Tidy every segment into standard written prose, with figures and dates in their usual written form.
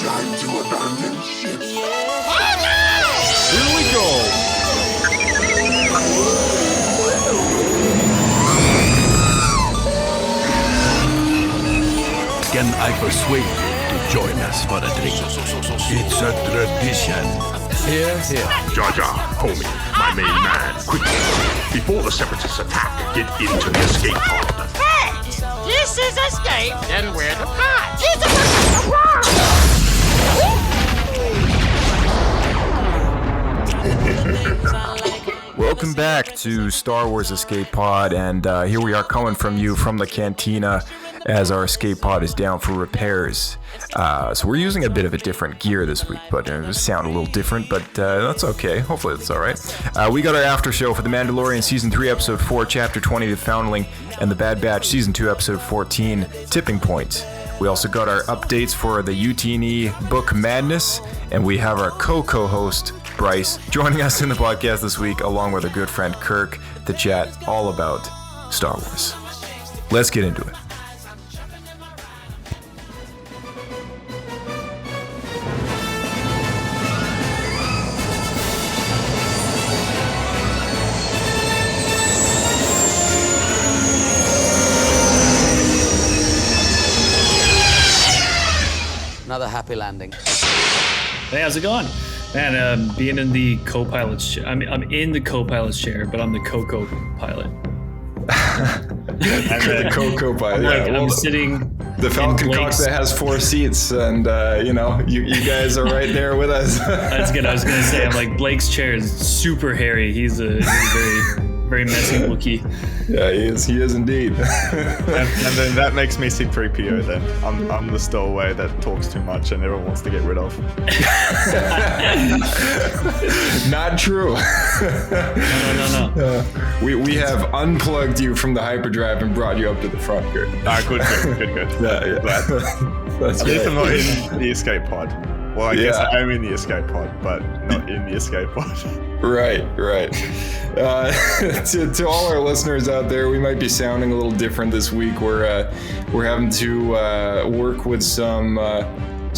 time to abandon ship. Here we go. Can I persuade you to join us for a drink? It's a tradition. Here. Jar Jar, homie, my main man, quickly. Before the Separatists attack, get into the escape pod. Perfect! This is escape, then we're the pod. Welcome back to Star Wars Escape Pod, and here we are coming from you from the cantina as our escape pod is down for repairs. So we're using a bit of a different gear this week, but it sound a little different, but that's okay. Hopefully that's all right. We got our after show for The Mandalorian Season 3, Episode 4, Chapter 20, The Foundling, and The Bad Batch Season 2, Episode 14, Tipping Point. We also got our updates for the YouTini book Madness, and we have our co-host, Bryce, joining us in the podcast this week, along with our good friend Kirk, to chat all about Star Wars. Let's get into it. Another happy landing. Hey, how's it going? Man, being in the co-pilot's chair. I'm in the co-pilot's chair, but I'm the co-pilot. The co-pilot. I'm sitting. The Falcon cockpit has 4 seats, and you guys are right there with us. That's good. I was gonna say, I'm like, Blake's chair is super hairy. He's a very messy Wookiee. Yeah, he is indeed. and then that makes me C-3PO then. I'm the stowaway that talks too much and everyone wants to get rid of. Not true. No. We have unplugged you from the hyperdrive and brought you up to the front here. Good. Yeah. That's At least I'm not right. in the escape pod. Well, I guess I am in the escape pod, but not in the escape pod. Right. To all our listeners out there, we might be sounding a little different this week. We're having to work with some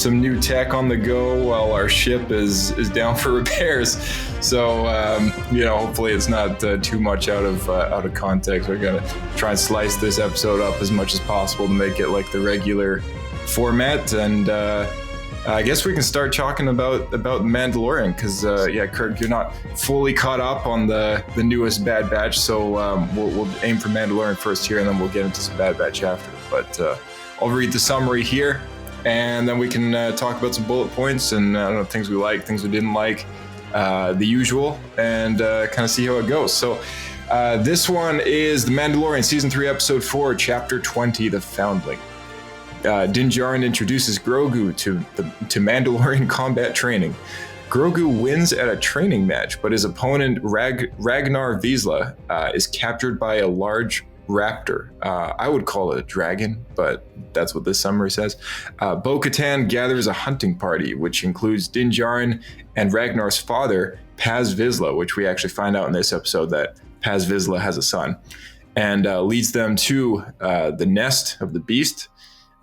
new tech on the go while our ship is down for repairs. So hopefully it's not too much out of context. We're gonna try and slice this episode up as much as possible to make it like the regular format, and I guess we can start talking about Mandalorian, because Kurt, you're not fully caught up on the newest Bad Batch, so we'll aim for Mandalorian first here, and then we'll get into some Bad Batch after. But I'll read the summary here, and then we can talk about some bullet points and things we like, things we didn't like, the usual, and kind of see how it goes. So this one is The Mandalorian Season 3, Episode 4, Chapter 20, The Foundling. Din Djarin introduces Grogu to Mandalorian combat training. Grogu wins at a training match, but his opponent Ragnar Vizsla is captured by a large raptor. I would call it a dragon, but that's what this summary says. Bo-Katan gathers a hunting party, which includes Din Djarin and Ragnar's father, Paz Vizsla, which we actually find out in this episode that Paz Vizsla has a son, and leads them to the nest of the beast.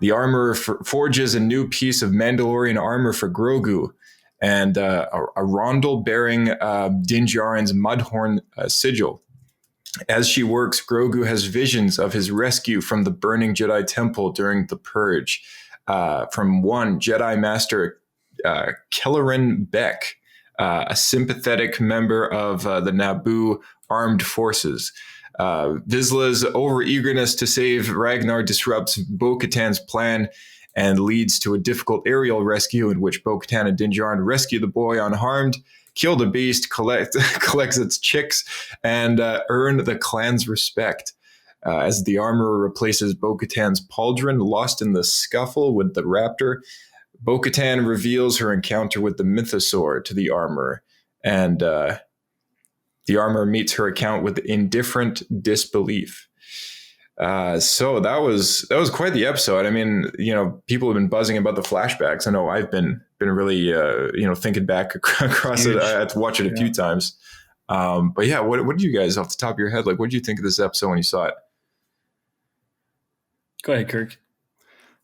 The armorer forges a new piece of Mandalorian armor for Grogu, and a rondel bearing Din Djarin's Mudhorn sigil. As she works, Grogu has visions of his rescue from the burning Jedi Temple during the Purge, from one Jedi Master Kelleran Beq, a sympathetic member of the Naboo Armed Forces. Vizsla's over-eagerness to save Ragnar disrupts Bo-Katan's plan and leads to a difficult aerial rescue in which Bo-Katan and Din Djarin rescue the boy unharmed, kill the beast, collects its chicks, and earn the clan's respect. As the armorer replaces Bo-Katan's pauldron lost in the scuffle with the raptor, Bo-Katan reveals her encounter with the mythosaur to the armorer, and the armorer meets her account with indifferent disbelief. So that was quite the episode. I mean, people have been buzzing about the flashbacks. I know I've been really, thinking back across it. I had to watch it a few times. But yeah, what did you guys, off the top of your head, what did you think of this episode when you saw it? Go ahead, Kirk.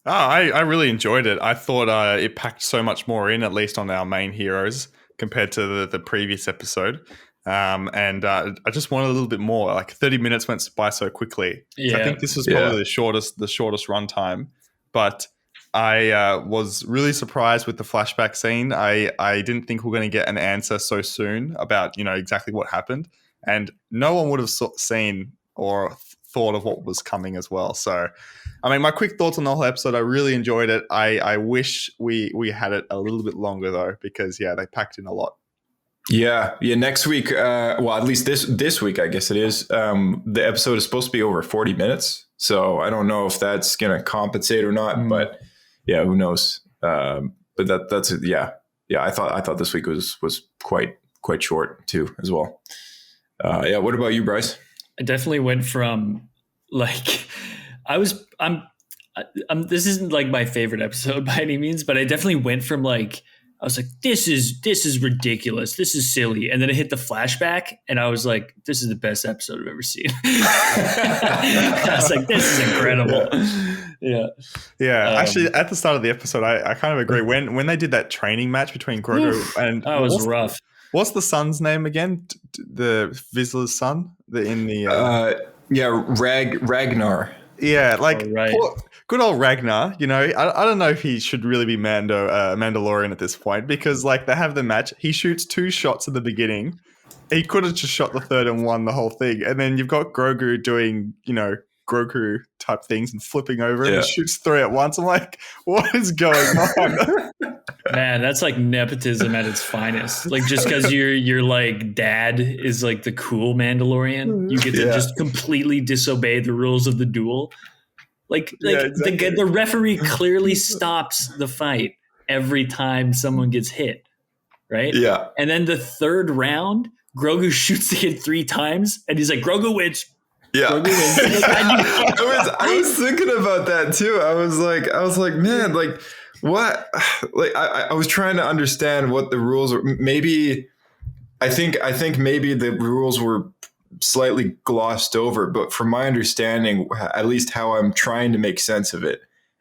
I really enjoyed it. I thought it packed so much more in, at least on our main heroes, compared to the previous episode. And I just wanted a little bit more. Like 30 minutes went by so quickly. Yeah. So I think this was probably the shortest run time. But I was really surprised with the flashback scene. I didn't think we were going to get an answer so soon about, exactly what happened. And no one would have seen or thought of what was coming as well. So, I mean, my quick thoughts on the whole episode, I really enjoyed it. I wish we had it a little bit longer though, because they packed in a lot. Yeah. Next week, well, at least this week, I guess it is. The episode is supposed to be over 40 minutes, so I don't know if that's gonna compensate or not. But yeah, who knows? But that's it. Yeah. I thought this week was quite short too, as well. What about you, Bryce? I definitely went from like I'm this isn't like my favorite episode by any means, but I definitely went from like I was like, this is ridiculous, this is silly, and then it hit the flashback, and I was like, this is the best episode I've ever seen. I was like, this is incredible. Yeah. Actually, at the start of the episode, I kind of agree. When they did that training match between Grogu and that was rough. What's the son's name again? The Vizsla's son? Ragnar. Yeah, like right. Good old Ragnar. I don't know if he should really be Mandalorian at this point, because like they have the match. He shoots 2 shots at the beginning. He could have just shot the third and won the whole thing. And then you've got Grogu doing, Grogu type things and flipping over and he shoots 3 at once. I'm like, what is going on? Man, that's like nepotism at its finest. Like just because your like dad is like the cool Mandalorian, you get to just completely disobey the rules of the duel. Exactly. The referee clearly stops the fight every time someone gets hit, right? Yeah. And then the third round, Grogu shoots the kid 3 times, and he's like, Grogu wins. Yeah. Grogu wins. I was thinking about that too. I was like, man, like what? Like I was trying to understand what the rules were. Maybe I think maybe the rules were slightly glossed over, but from my understanding, at least how I'm trying to make sense of it,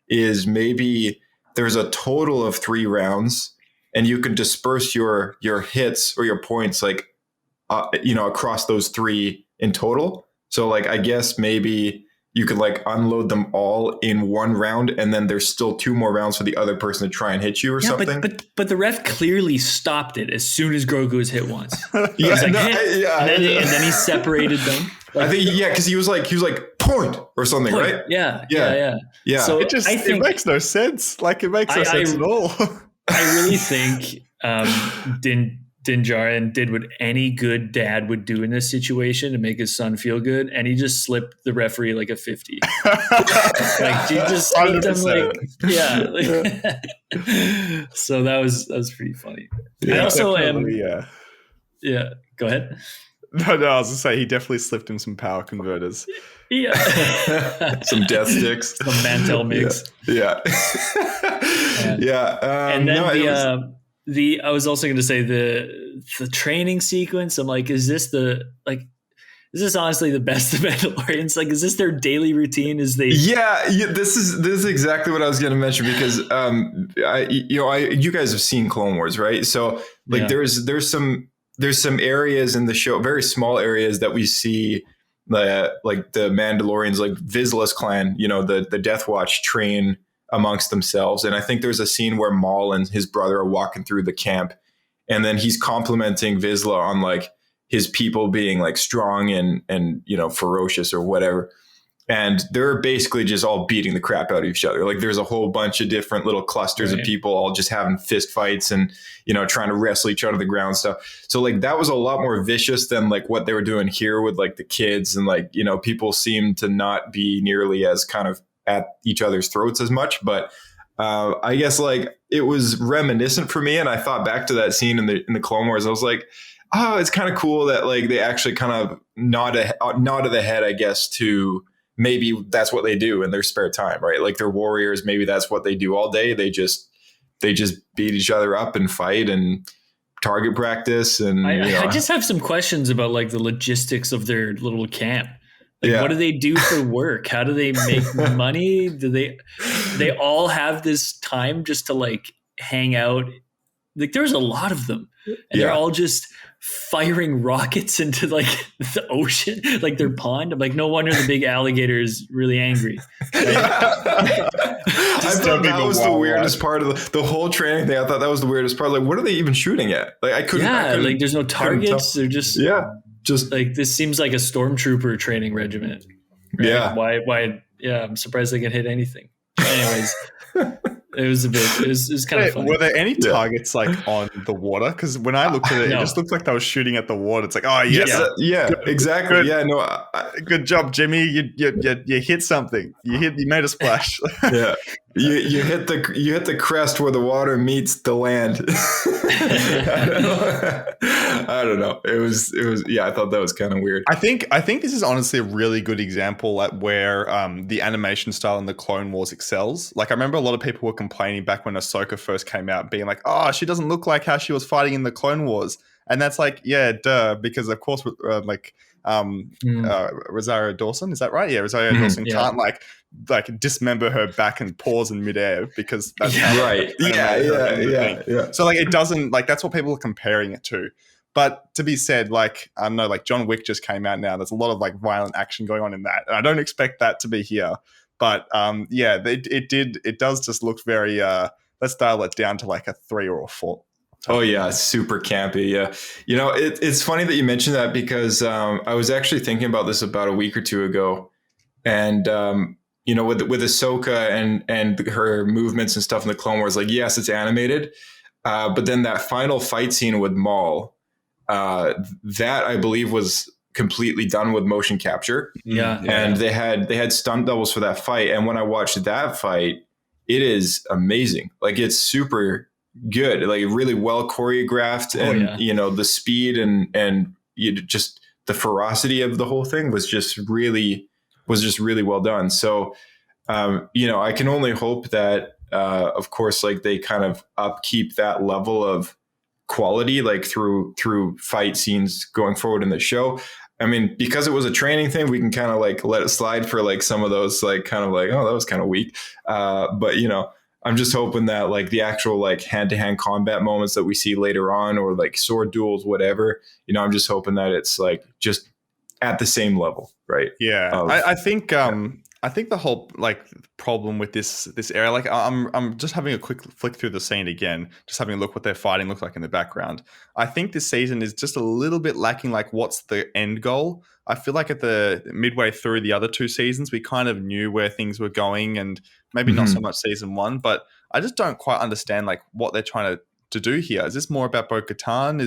is maybe there's a total of 3 rounds, and you can disperse your hits or your points like across those 3 in total. So like I guess maybe you could like unload them all in 1 round, and then there's still 2 more rounds for the other person to try and hit you or something. But the ref clearly stopped it as soon as Grogu was hit once. And then he separated them. I think because he was like point or something, point. Right? Yeah. So it makes no sense. Like it makes no sense at all. I really think Din Djarin did what any good dad would do in this situation to make his son feel good, and he just slipped the referee like a 50. Like he just slipped him So that was pretty funny. Yeah, I also go ahead. No, I was gonna say he definitely slipped him some power converters. Yeah. Some death sticks. Some Mantel mix. Yeah. And then I was also going to say the training sequence. I'm like, is this honestly the best of Mandalorians? Like, is this their daily routine? This is exactly what I was going to mention, because you guys have seen Clone Wars, right? So like there's some areas in the show, very small areas, that we see like the Mandalorians, like Vizsla's clan, the Death Watch train amongst themselves. And I think there's a scene where Maul and his brother are walking through the camp, and then he's complimenting Vizsla on like his people being like strong and ferocious or whatever. And they're basically just all beating the crap out of each other. Like there's a whole bunch of different little clusters of people all just having fist fights and, trying to wrestle each other to the ground stuff. So like that was a lot more vicious than like what they were doing here with like the kids, and like, people seemed to not be nearly as kind of at each other's throats as much. But I guess like it was reminiscent for me. And I thought back to that scene in the Clone Wars. I was like, oh, it's kind of cool that like they actually kind of nod of the head, I guess, to maybe that's what they do in their spare time, right? Like they're warriors. Maybe that's what they do all day. They just beat each other up and fight and target practice. And I just have some questions about like the logistics of their little camp. Like, what do they do for work? How do they make money? Do they all have this time just to like hang out? Like, there's a lot of them, and they're all just firing rockets into like the ocean, like their pond. I'm like, no wonder the big alligator is really angry. Right? I thought that was the weirdest part of the whole training thing. I thought that was the weirdest part. Like, what are they even shooting at? Like, I couldn't. Like there's no targets. They're just just like, this seems like a stormtrooper training regiment. Right? Yeah. Why? Yeah, I'm surprised they can hit anything. Anyways. It was kind of funny. Were there any targets like on the water? Because when I looked at it, it just looked like they were shooting at the water. It's like, oh yes, exactly. Good. Yeah, no, good job, Jimmy. You hit something. You made a splash. Yeah, you hit the crest where the water meets the land. I don't know. It was. Yeah, I thought that was kind of weird. I think this is honestly a really good example at where the animation style in the Clone Wars excels. Like, I remember a lot of people were complaining back when Ahsoka first came out, being like, "Oh, she doesn't look like how she was fighting in the Clone Wars," and that's like, yeah, duh, because of course, Rosario Dawson, is that right? Yeah, Rosario Dawson can't like dismember her back and paws in midair because that's right. Yeah. So like, it doesn't, like, that's what people are comparing it to. But to be said, like, I don't know, like John Wick just came out now. There's a lot of like violent action going on in that, and I don't expect that to be here. But it does just look very. Let's dial it down to like a 3 or a 4. Oh yeah, super campy. Yeah, you know, it's funny that you mentioned that because I was actually thinking about this about a week or two ago, and you know, with Ahsoka and her movements and stuff in the Clone Wars, like, yes, it's animated, but then that final fight scene with Maul, that I believe was completely done with motion capture. And they had stunt doubles for that fight, and when I watched that fight, it is amazing. Like, it's super good, like really well choreographed, and you know, the speed and just the ferocity of the whole thing was just really well done. So you know, I can only hope that of course, like, they kind of upkeep that level of quality, like through fight scenes going forward in the show. I mean, because it was a training thing, we can kind of like let it slide for like some of those, like, kind of like, oh, that was kind of weak, but you know, I'm just hoping that like the actual like hand-to-hand combat moments that we see later on, or like sword duels, whatever, you know, I'm just hoping that it's like just at the same level, right? Yeah, I think the whole like problem with this area, like, I'm just having a quick flick through the scene again, just having a look what they're fighting look like in the background. I think this season is just a little bit lacking. Like, what's the end goal? I feel like at the midway through the other 2 seasons, we kind of knew where things were going, and maybe not so much season 1, but I just don't quite understand like what they're trying to do here. Is this more about Bo-Katan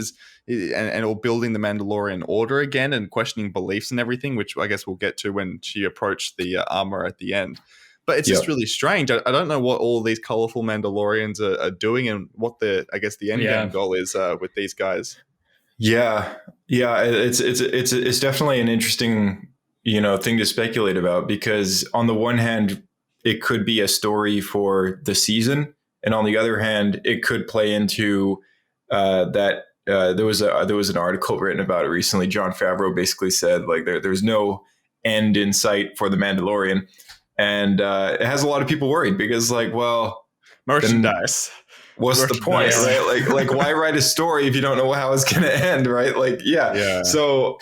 or building the Mandalorian order again and questioning beliefs and everything, which I guess we'll get to when she approached the armor at the end. But it's just really strange. I don't know what all these colorful Mandalorians are doing, and what the end game goal is with these guys. Yeah, it's definitely an interesting, you know, thing to speculate about, because on the one hand, it could be a story for the season, and on the other hand, it could play into that. There was an article written about it recently. Jon Favreau basically said like there's no end in sight for the Mandalorian, and it has a lot of people worried because, like, well, merchandise. What's the point, right? Like why write a story if you don't know how it's going to end, right? Like, yeah. So,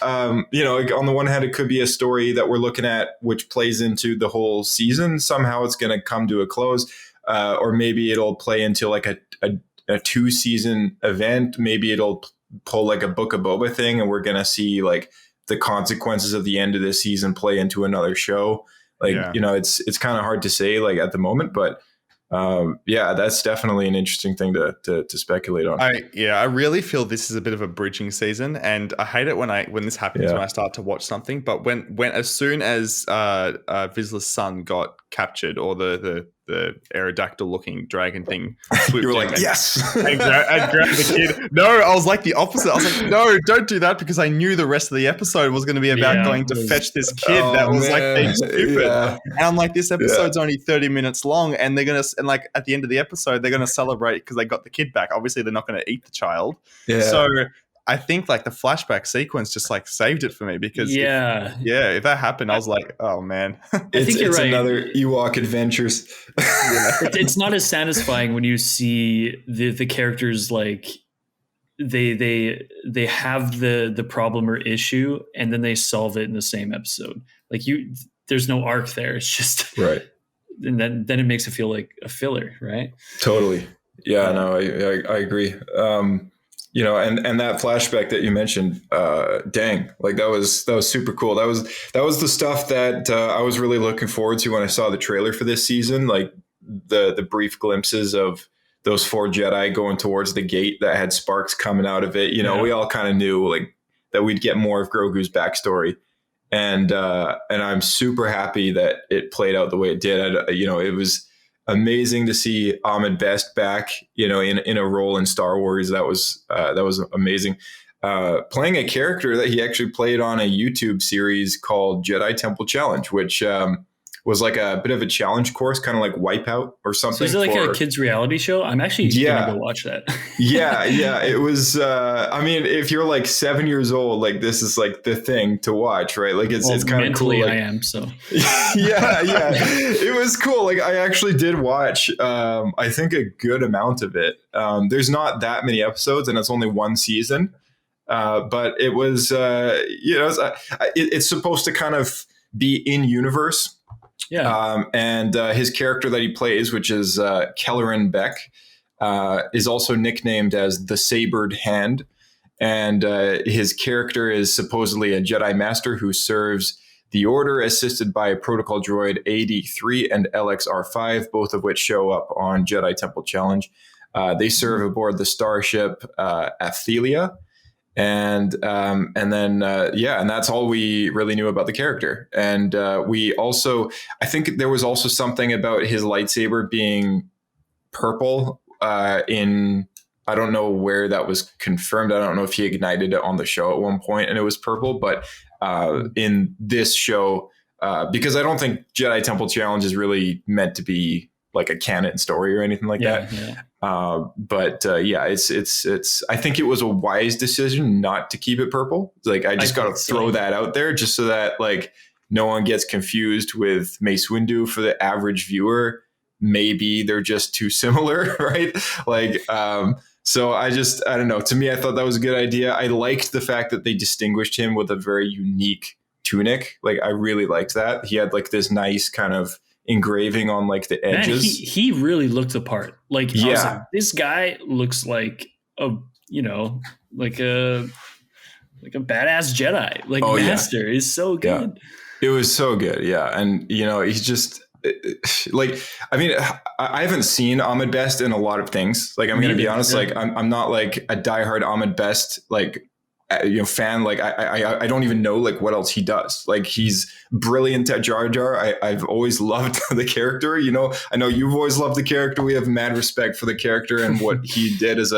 you know, on the one hand, it could be a story that we're looking at, which plays into the whole season. Somehow it's going to come to a close, or maybe it'll play into like a 2-season event. Maybe it'll pull like a Book of Boba thing, and we're going to see like the consequences of the end of this season play into another show. Like, you know, it's kind of hard to say like at the moment, but that's definitely an interesting thing to speculate on. I really feel this is a bit of a bridging season, and I hate it when this happens when I start to watch something. But when as soon as Vizsla's son got captured, or the Aerodactyl looking dragon thing, you were like, yes, and grabbed the kid. No, I was like the opposite. I was like, no, don't do that, because I knew the rest of the episode was going to be about going to fetch this kid that was like being stupid. And I'm like, this episode's only 30 minutes long, and they're gonna, and like at the end of the episode, they're gonna celebrate because they got the kid back. Obviously, they're not going to eat the child. So I think like the flashback sequence just like saved it for me because if that happened, I was like, oh man. I think you're right. Another Ewok adventures. It's not as satisfying when you see the characters like they have the problem or issue and then they solve it in the same episode. Like there's no arc there. It's just right. And then it makes it feel like a filler, right? Totally. Yeah, no, I agree. You know, and that flashback that you mentioned, dang, like that was super cool. That was the stuff that I was really looking forward to when I saw the trailer for this season. Like the brief glimpses of those 4 Jedi going towards the gate that had sparks coming out of it. You know, we all kind of knew like that we'd get more of Grogu's backstory, and I'm super happy that it played out the way it did. You know, it was amazing to see Ahmed Best back, you know, in a role in Star Wars. That was amazing. Playing a character that he actually played on a YouTube series called Jedi Temple Challenge, which was like a bit of a challenge course, kind of like Wipeout or something. So is it like a kids reality show? I'm actually gonna go watch that. yeah. It was. I mean, if you're like 7 years old, like this is like the thing to watch, right? Like it's kind of cool. Like, I am so. yeah. It was cool. Like I actually did watch. I think a good amount of it. There's not that many episodes, and it's only 1 season. But it was. You know, it's supposed to kind of be in universe. Yeah. And his character that he plays, which is Kelleran Beq, is also nicknamed as the Sabered Hand. And his character is supposedly a Jedi Master who serves the Order, assisted by protocol droid AD3 and LXR5, both of which show up on Jedi Temple Challenge. They serve aboard the starship Athelia. And then that's all we really knew about the character. And we also, I think there was also something about his lightsaber being purple I don't know where that was confirmed. I don't know if he ignited it on the show at one point and it was purple, but in this show, because I don't think Jedi Temple Challenge is really meant to be like a canon story or anything like that. Yeah. It's I think it was a wise decision not to keep it purple. Like I just got to throw that out there just so that like no one gets confused with Mace Windu. For the average viewer, maybe they're just too similar, right? Like, so I don't know. To me, I thought that was a good idea. I liked the fact that they distinguished him with a very unique tunic. Like I really liked that. He had like this nice kind of engraving on like the edges. Man, he really looked the part. Like, I was like, this guy looks like a badass Jedi. Like Master is so good. Yeah. It was so good. Yeah. And you know, he's just like, I mean, I haven't seen Ahmed Best in a lot of things. Like, I'm going to be honest. Like I'm not like a diehard Ahmed Best, like, fan. Like I don't even know like what else he does. Like he's brilliant at Jar Jar. I've always loved the character. You know, I know you've always loved the character. We have mad respect for the character and what he did as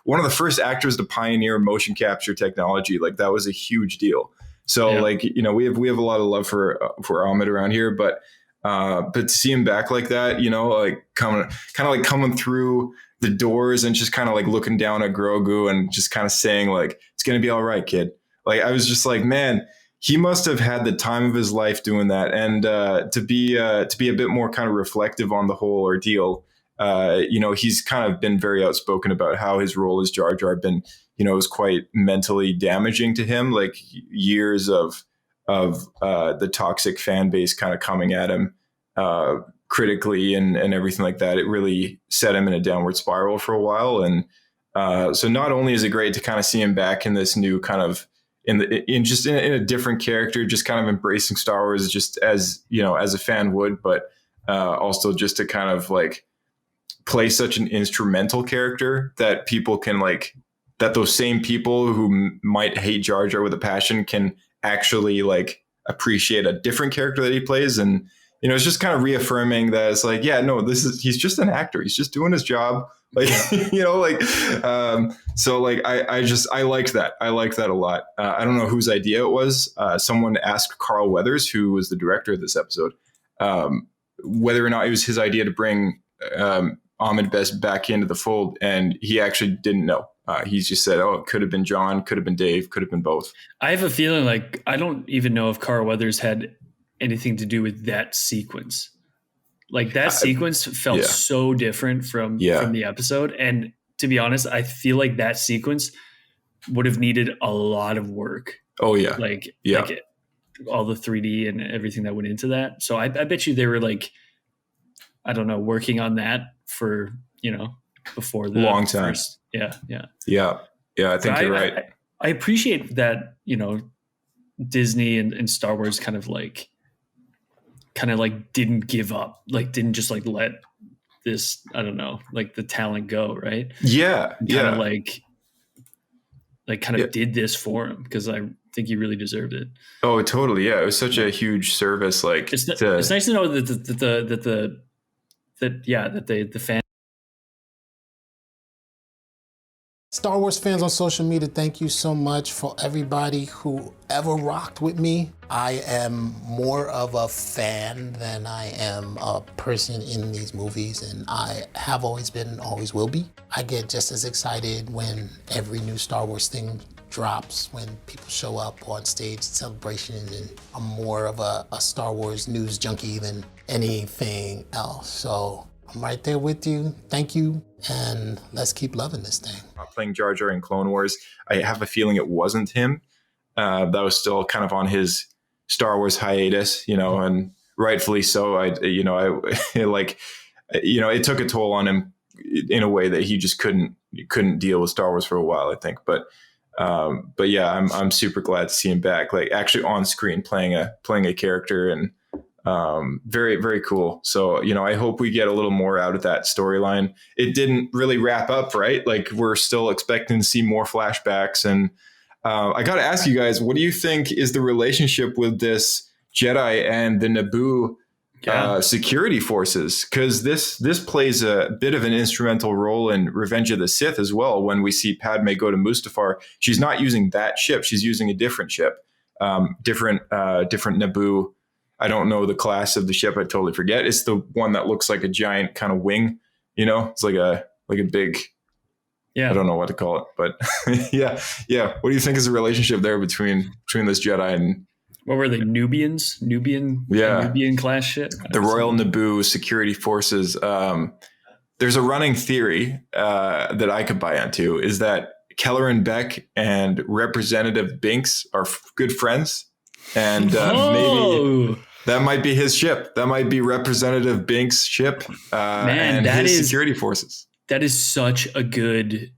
one of the first actors to pioneer motion capture technology. Like that was a huge deal. So like, you know, we have a lot of love for Ahmed around here, but to see him back like that, you know, like coming through the doors and just kind of like looking down at Grogu and just kind of saying like, it's going to be all right, kid. Like, I was just like, man, he must have had the time of his life doing that. And to be a bit more kind of reflective on the whole ordeal, you know, he's kind of been very outspoken about how his role as Jar Jar been, you know, was quite mentally damaging to him, like years of the toxic fan base kind of coming at him critically and everything like that. It really set him in a downward spiral for a while. And so not only is it great to kind of see him back in this new kind of in a different character, just kind of embracing Star Wars just as, you know, as a fan would, but also just to kind of like play such an instrumental character that people can like, that those same people who might hate Jar Jar with a passion can actually like appreciate a different character that he plays. And, you know, it's just kind of reaffirming that it's like, yeah, no, he's just an actor. He's just doing his job. Like, you know, like, so like, I liked that. I liked that a lot. I don't know whose idea it was. Someone asked Carl Weathers, who was the director of this episode, whether or not it was his idea to bring Ahmed Best back into the fold. And he actually didn't know. He's just said, oh, it could have been John, could have been Dave, could have been both. I have a feeling like I don't even know if Carl Weathers had anything to do with that sequence. Like that sequence felt so different from the episode. And to be honest, I feel like that sequence would have needed a lot of work. Oh yeah. Like all the 3D and everything that went into that. So I bet you they were like, I don't know, working on that for, before the long time. Yeah. I think you're right. I appreciate that, Disney and Star Wars kind of like didn't give up, like didn't just like let this, I don't know, like the talent go. Right. Yeah. Kind of did this for him because I think he really deserved it. Oh, totally. Yeah. It was such a huge service. Like it's nice to know that the fan. Star Wars fans on social media, thank you so much for everybody who ever rocked with me. I am more of a fan than I am a person in these movies, and I have always been and always will be. I get just as excited when every new Star Wars thing drops, when people show up on stage, celebrations, and I'm more of a Star Wars news junkie than anything else. So I'm right there with you. Thank you. And let's keep loving this thing. Playing Jar Jar in Clone Wars, I have a feeling it wasn't him. That was still kind of on his Star Wars hiatus, and rightfully so. It took a toll on him in a way that he just couldn't deal with Star Wars for a while, I think. But yeah, I'm super glad to see him back, like actually on screen playing a character, and very, very cool. So, I hope we get a little more out of that storyline. It didn't really wrap up, right? Like we're still expecting to see more flashbacks. And I got to ask you guys, what do you think is the relationship with this Jedi and the Naboo security forces? Because this plays a bit of an instrumental role in Revenge of the Sith as well. When we see Padme go to Mustafar, she's not using that ship. She's using a different ship, different Naboo. I don't know the class of the ship. I totally forget. It's the one that looks like a giant kind of wing. It's like a big. Yeah. I don't know what to call it, but yeah. What do you think is the relationship there between this Jedi and? What were they? Nubian class ship. The Royal Naboo security forces. There's a running theory that I could buy into is that Kelleran Beq and Representative Binks are good friends. And maybe that might be his ship. That might be Representative Binks' ship and his security forces. That is such a good,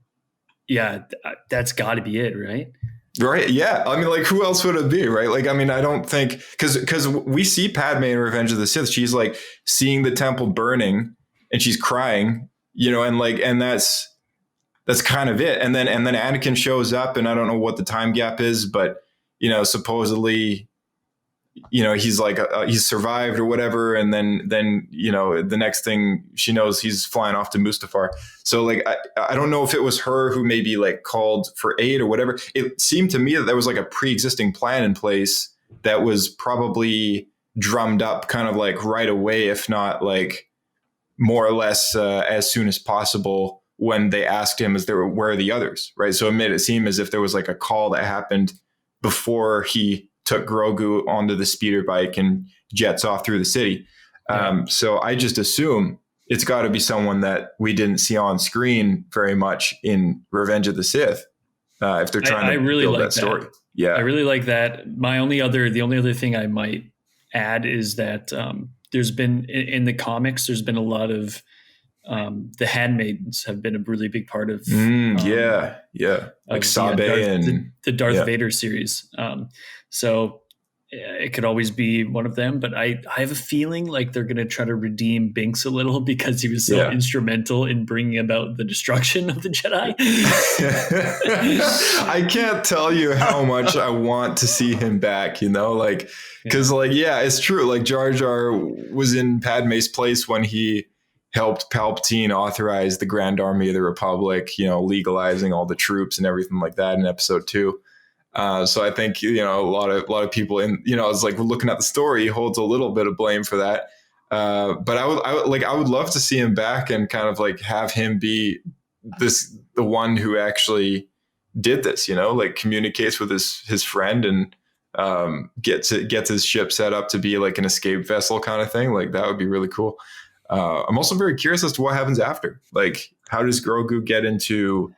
that's got to be it, right? Right. Yeah. I mean, like, who else would it be, right? Like, I mean, I don't think because we see Padme in Revenge of the Sith. She's like seeing the temple burning and she's crying, and that's kind of it. And then Anakin shows up, and I don't know what the time gap is, but supposedly, he's like, he's survived or whatever. And then, the next thing she knows, he's flying off to Mustafar. So like, I don't know if it was her who maybe like called for aid or whatever. It seemed to me that there was like a pre-existing plan in place that was probably drummed up kind of like right away, if not like more or less as soon as possible when they asked him, where are the others? Right. So it made it seem as if there was like a call that happened before he took Grogu onto the speeder bike and jets off through the city. So I just assume it's got to be someone that we didn't see on screen very much in Revenge of the Sith. If they're trying to really build like that story. Yeah. I really like that. The only other thing I might add is that there's been in the comics, there's been a lot of the handmaidens have been a really big part of like Sabe and the Darth Vader series. So it could always be one of them, but I have a feeling like they're going to try to redeem Binks a little because he was so instrumental in bringing about the destruction of the Jedi. I can't tell you how much I want to see him back, because it's true. Like Jar Jar was in Padme's place when he helped Palpatine authorize the Grand Army of the Republic, legalizing all the troops and everything like that in Episode 2. So I think, a lot of people it's like we're looking at the story, he holds a little bit of blame for that. But I would love to see him back and kind of like have him be this the one who actually did this, like communicates with his friend and gets his ship set up to be like an escape vessel kind of thing. Like that would be really cool. I'm also very curious as to what happens after. Like, how does Grogu get into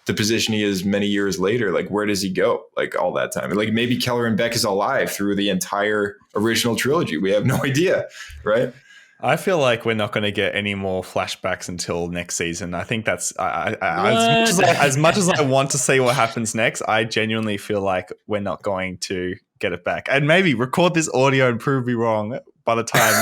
the position he is many years later? Like, where does he go? Like all that time? Like maybe Kelleran Beq is alive through the entire original trilogy. We have no idea, right? I feel we're not going to get any more flashbacks until next season. I think that's as much as I want to see what happens next, I genuinely feel like we're not going to get it back. And maybe record this audio and prove me wrong by the time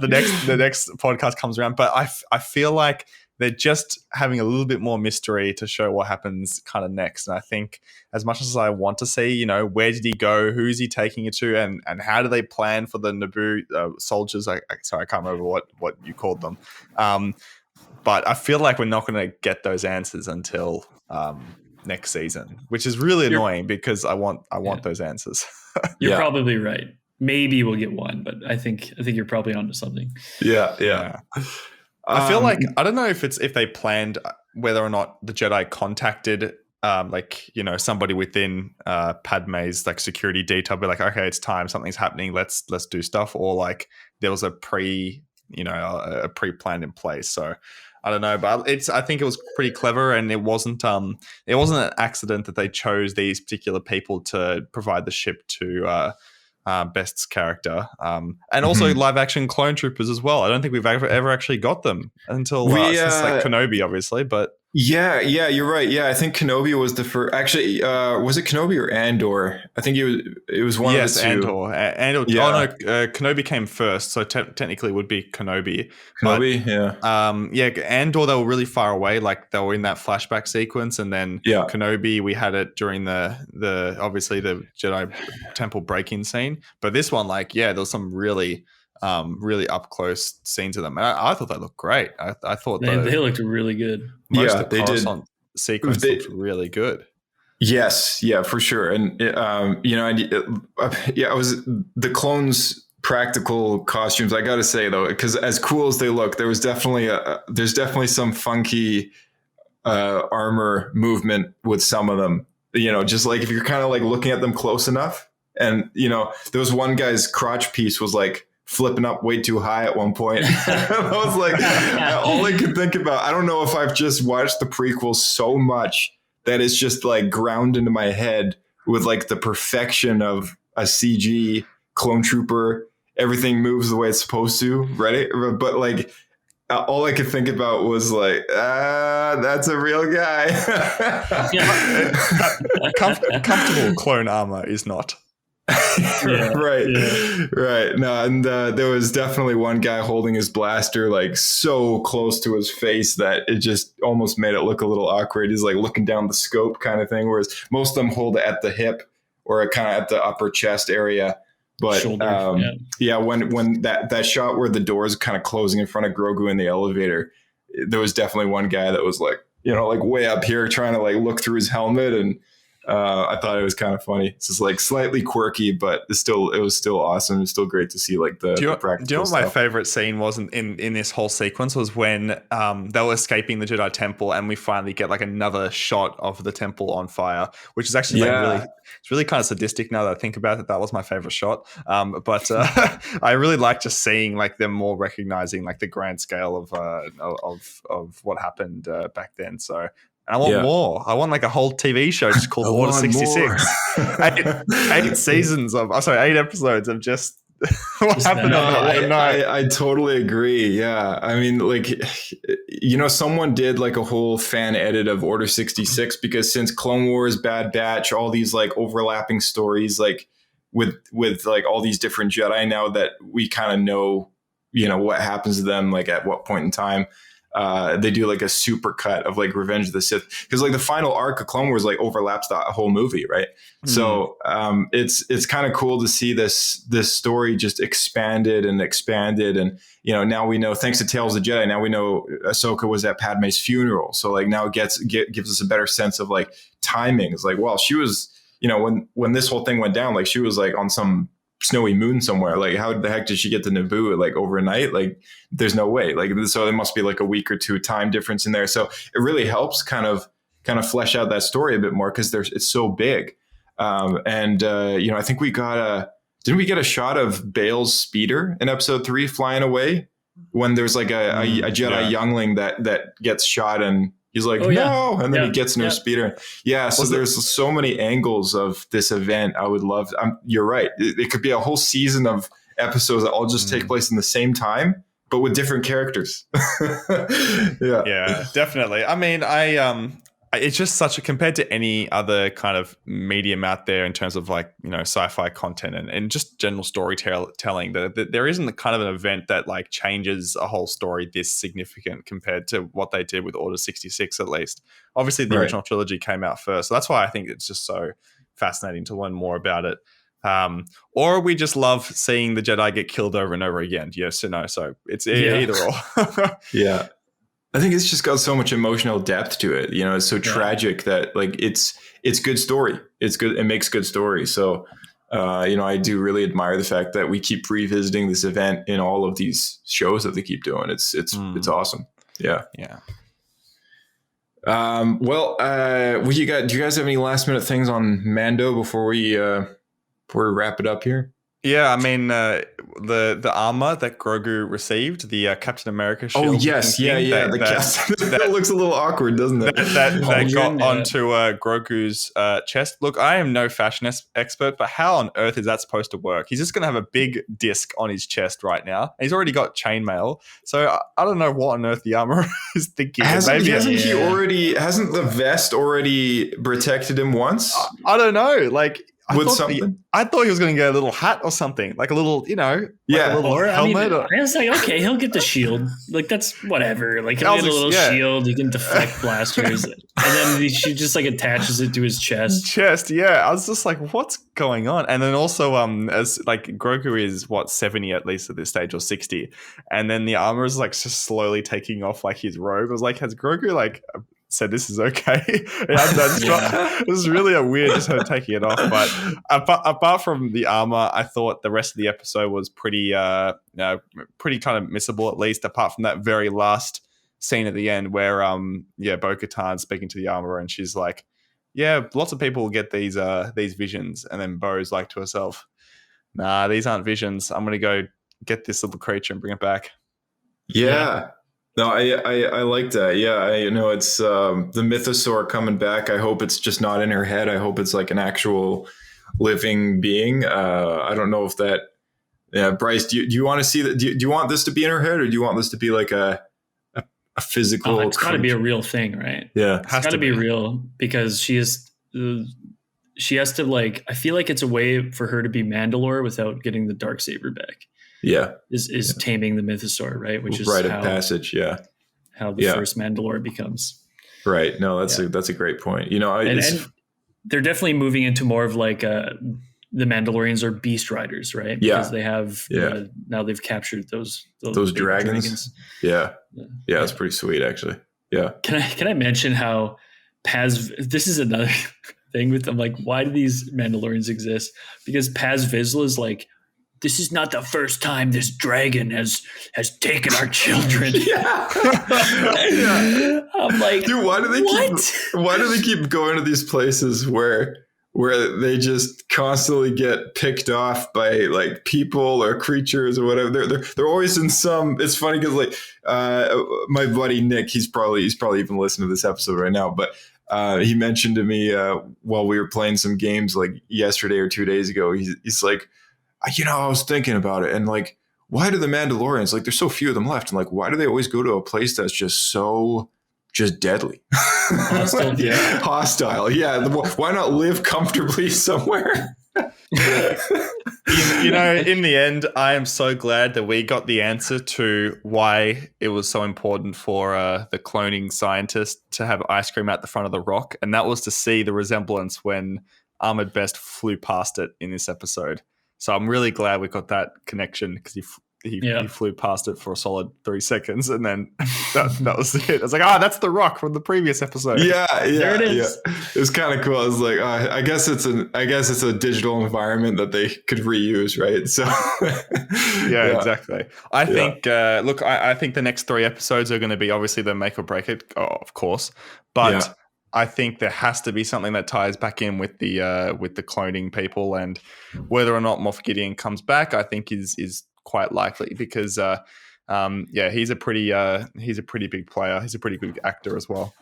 the next podcast comes around. But I feel like they're just having a little bit more mystery to show what happens kind of next. And I think as much as I want to see, where did he go? Who's he taking it to? And how do they plan for the Naboo soldiers? Sorry, I can't remember what you called them. But I feel like we're not going to get those answers until next season, which is really annoying because I want those answers. You're probably right. Maybe we'll get one, but I think you're probably onto something. Yeah. I feel like I don't know if they planned whether or not the Jedi contacted somebody within Padme's like security detail, be like, okay, it's time, something's happening, let's do stuff, or like there was a pre-planned in place. So I don't know, but I think it was pretty clever, and it wasn't an accident that they chose these particular people to provide the ship to Best's character, and also live action clone troopers as well. I don't think we've ever actually got them until since like Kenobi, obviously, but yeah, you're right. Yeah, I think Kenobi was the first. Actually, was it Kenobi or Andor? I think it was one of the two. Andor. Yeah. Oh no, Kenobi came first, so technically it would be Kenobi. Andor, they were really far away, like they were in that flashback sequence, and then Kenobi, we had it during the obviously the Jedi Temple break-in scene. But this one, there was some really up close scenes of them. And I thought they looked great. I thought they looked really good. Most of the Coruscant sequence looked really good. Yes, yeah, for sure. And it was the clones' practical costumes. I got to say though, because as cool as they look, there's definitely some funky armor movement with some of them. Just like if you're kind of like looking at them close enough, and there was one guy's crotch piece was like flipping up way too high at one point. I was like, all I could think about, I don't know if I've just watched the prequel so much that it's just like ground into my head with like the perfection of a CG clone trooper. Everything moves the way it's supposed to, right? But like, all I could think about was like, that's a real guy. Comfortable clone armor is not. Right. No, and there was definitely one guy holding his blaster like so close to his face that it just almost made it look a little awkward. He's like looking down the scope kind of thing, whereas most of them hold it at the hip or kind of at the upper chest area. But when that shot where the doors kind of closing in front of Grogu in the elevator, there was definitely one guy that was like, like way up here trying to like look through his helmet, and I thought it was kind of funny. It's just like slightly quirky, but it was still awesome. It's still great to see like the practical Do you know what stuff. my favorite scene was in this whole sequence was when they were escaping the Jedi Temple, and we finally get like another shot of the temple on fire, which is actually it's really kind of sadistic now that I think about it. That was my favorite shot. But I really like just seeing like them more recognizing like the grand scale of what happened back then. So. And I want more. I want like a whole TV show just called Order 66. 8 episodes of just what happened on that night. I totally agree. Yeah. I mean, like, someone did like a whole fan edit of Order 66 because since Clone Wars, Bad Batch, all these like overlapping stories, like with like all these different Jedi now that we kind of know, what happens to them, like at what point in time. They do like a super cut of like Revenge of the Sith, because like the final arc of Clone Wars like overlaps the whole movie, right? So it's kind of cool to see this story just expanded, and now we know, thanks to Tales of the Jedi, now we know Ahsoka was at Padme's funeral, so like now it gives us a better sense of like timing. It's like, well, she was when this whole thing went down, like she was like on some snowy moon somewhere. Like, how the heck did she get to Naboo like overnight? Like, there's no way. Like, so there must be like a week or two time difference in there. So it really helps kind of flesh out that story a bit more because it's so big. I think we got didn't we get a shot of Bail's speeder in episode 3 flying away when there's like a Jedi youngling that gets shot and he's like, no, and then he gets in her speeder. Yeah. So there's so many angles of this event. I would love, you're right. It could be a whole season of episodes that all just take place in the same time, but with different characters. Yeah, definitely. I mean, it's just compared to any other kind of medium out there in terms of like, sci-fi content and just general storytelling, that there isn't the kind of an event that like changes a whole story this significant compared to what they did with Order 66, at least. Obviously the original trilogy came out first. So that's why I think it's just so fascinating to learn more about it. Or we just love seeing the Jedi get killed over and over again. Yes or no. So it's either or. Yeah. I think it's just got so much emotional depth to it. It's so tragic that like it's good story. It's good. It makes good story. So, I do really admire the fact that we keep revisiting this event in all of these shows that they keep doing. It's awesome. Yeah. Yeah. What do you guys have any last minute things on Mando before we wrap it up here? Yeah, I mean, the armor that Grogu received, the Captain America shield. Oh, yes. Yeah. That looks a little awkward, doesn't it? That got onto Grogu's chest. Look, I am no fashion expert, but how on earth is that supposed to work? He's just going to have a big disc on his chest right now. He's already got chainmail. So I don't know what on earth the armor is thinking. Hasn't the vest already protected him once? I don't know. Like, I thought he was going to get a little hat or something, like a little, a little helmet. I was like, okay, he'll get the shield. Like, that's whatever. Like, he'll get a little shield. He can deflect blasters. And then she just like attaches it to his chest. I was just like, what's going on? And then also, as like Grogu is 70 at least at this stage, or 60, and then the armor is like just slowly taking off like his robe. I was like, has Grogu like said this is okay? It was really a weird just her taking it off. But apart from the armor, I thought the rest of the episode was pretty kind of missable, at least apart from that very last scene at the end where Bo-Katan's speaking to the armor and she's like, yeah, lots of people get these visions, and then Bo's like to herself, nah, these aren't visions. I'm gonna go get this little creature and bring it back. Yeah. No, I like that. Yeah, it's the mythosaur coming back. I hope it's just not in her head. I hope it's like an actual living being. I don't know if that. Yeah, Bryce, do you want to see that? Do you want this to be in her head, or do you want this to be like a physical? It's got to be a real thing, right? Yeah, it's got to be real because she has to like. I feel like it's a way for her to be Mandalore without getting the Darksaber back. Yeah, is taming the mythosaur, right? Which is rite of passage. Yeah, how the first Mandalore becomes. Right. No, that's a great point. And they're definitely moving into more of like the Mandalorians are beast riders, right? Because they have now they've captured those dragons. Yeah, it's pretty sweet actually. Yeah. Can I mention how this is another thing with them? Like, why do these Mandalorians exist? Because Paz Vizsla is like, this is not the first time this dragon has taken our children. I'm like, dude, why do they keep going to these places where they just constantly get picked off by like people or creatures or whatever? They're always in some. It's funny because like my buddy Nick, he's probably even listening to this episode right now, but. He mentioned to me while we were playing some games like yesterday or 2 days ago, he's like, I was thinking about it, and like, why do the Mandalorians, like, there's so few of them left, and like, why do they always go to a place that's just deadly? Hostile. Yeah. Why not live comfortably somewhere? In the end, I am so glad that we got the answer to why it was so important for the cloning scientist to have ice cream at the front of the rock, and that was to see the resemblance when Ahmed Best flew past it in this episode. So I'm really glad we got that connection because he flew past it for a solid 3 seconds, and then that was it. I was like, that's the Rock from the previous episode. Yeah, There it is. Yeah. It was kind of cool. I was like, I guess it's a digital environment that they could reuse, right? So yeah, exactly. I think I think the next 3 episodes are going to be obviously the make or break it, of course, but I think there has to be something that ties back in with the cloning people, and whether or not Moff Gideon comes back, I think is quite likely because he's a pretty big player. He's a pretty good actor as well.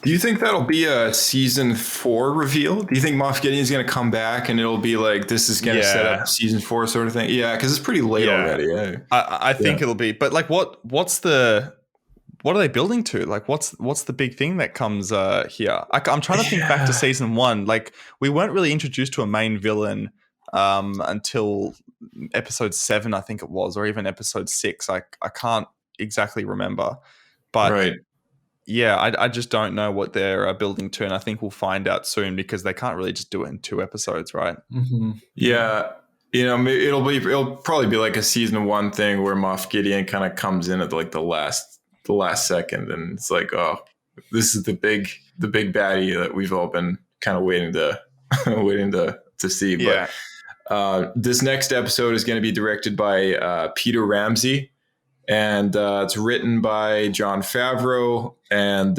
Do you think that'll be a season 4 reveal? Do you think Moff Gideon's going to come back and it'll be like this is going to set up season 4 sort of thing? Yeah, because it's pretty late already. Yeah. I think it'll be, but like what are they building to? Like, what's the big thing that comes here? I'm trying to think back to season 1. Like, we weren't really introduced to a main villain until episode 7, I think it was, or even episode 6. I can't exactly remember, but I just don't know what they're building to, and I think we'll find out soon because they can't really just do it in 2 episodes, right? Mm-hmm. Yeah. It'll probably be like a season 1 thing where Moff Gideon kind of comes in at like the last second, and it's like, oh, this is the big baddie that we've all been kind of waiting to see. Yeah. But this next episode is going to be directed by Peter Ramsey, and it's written by Jon Favreau, and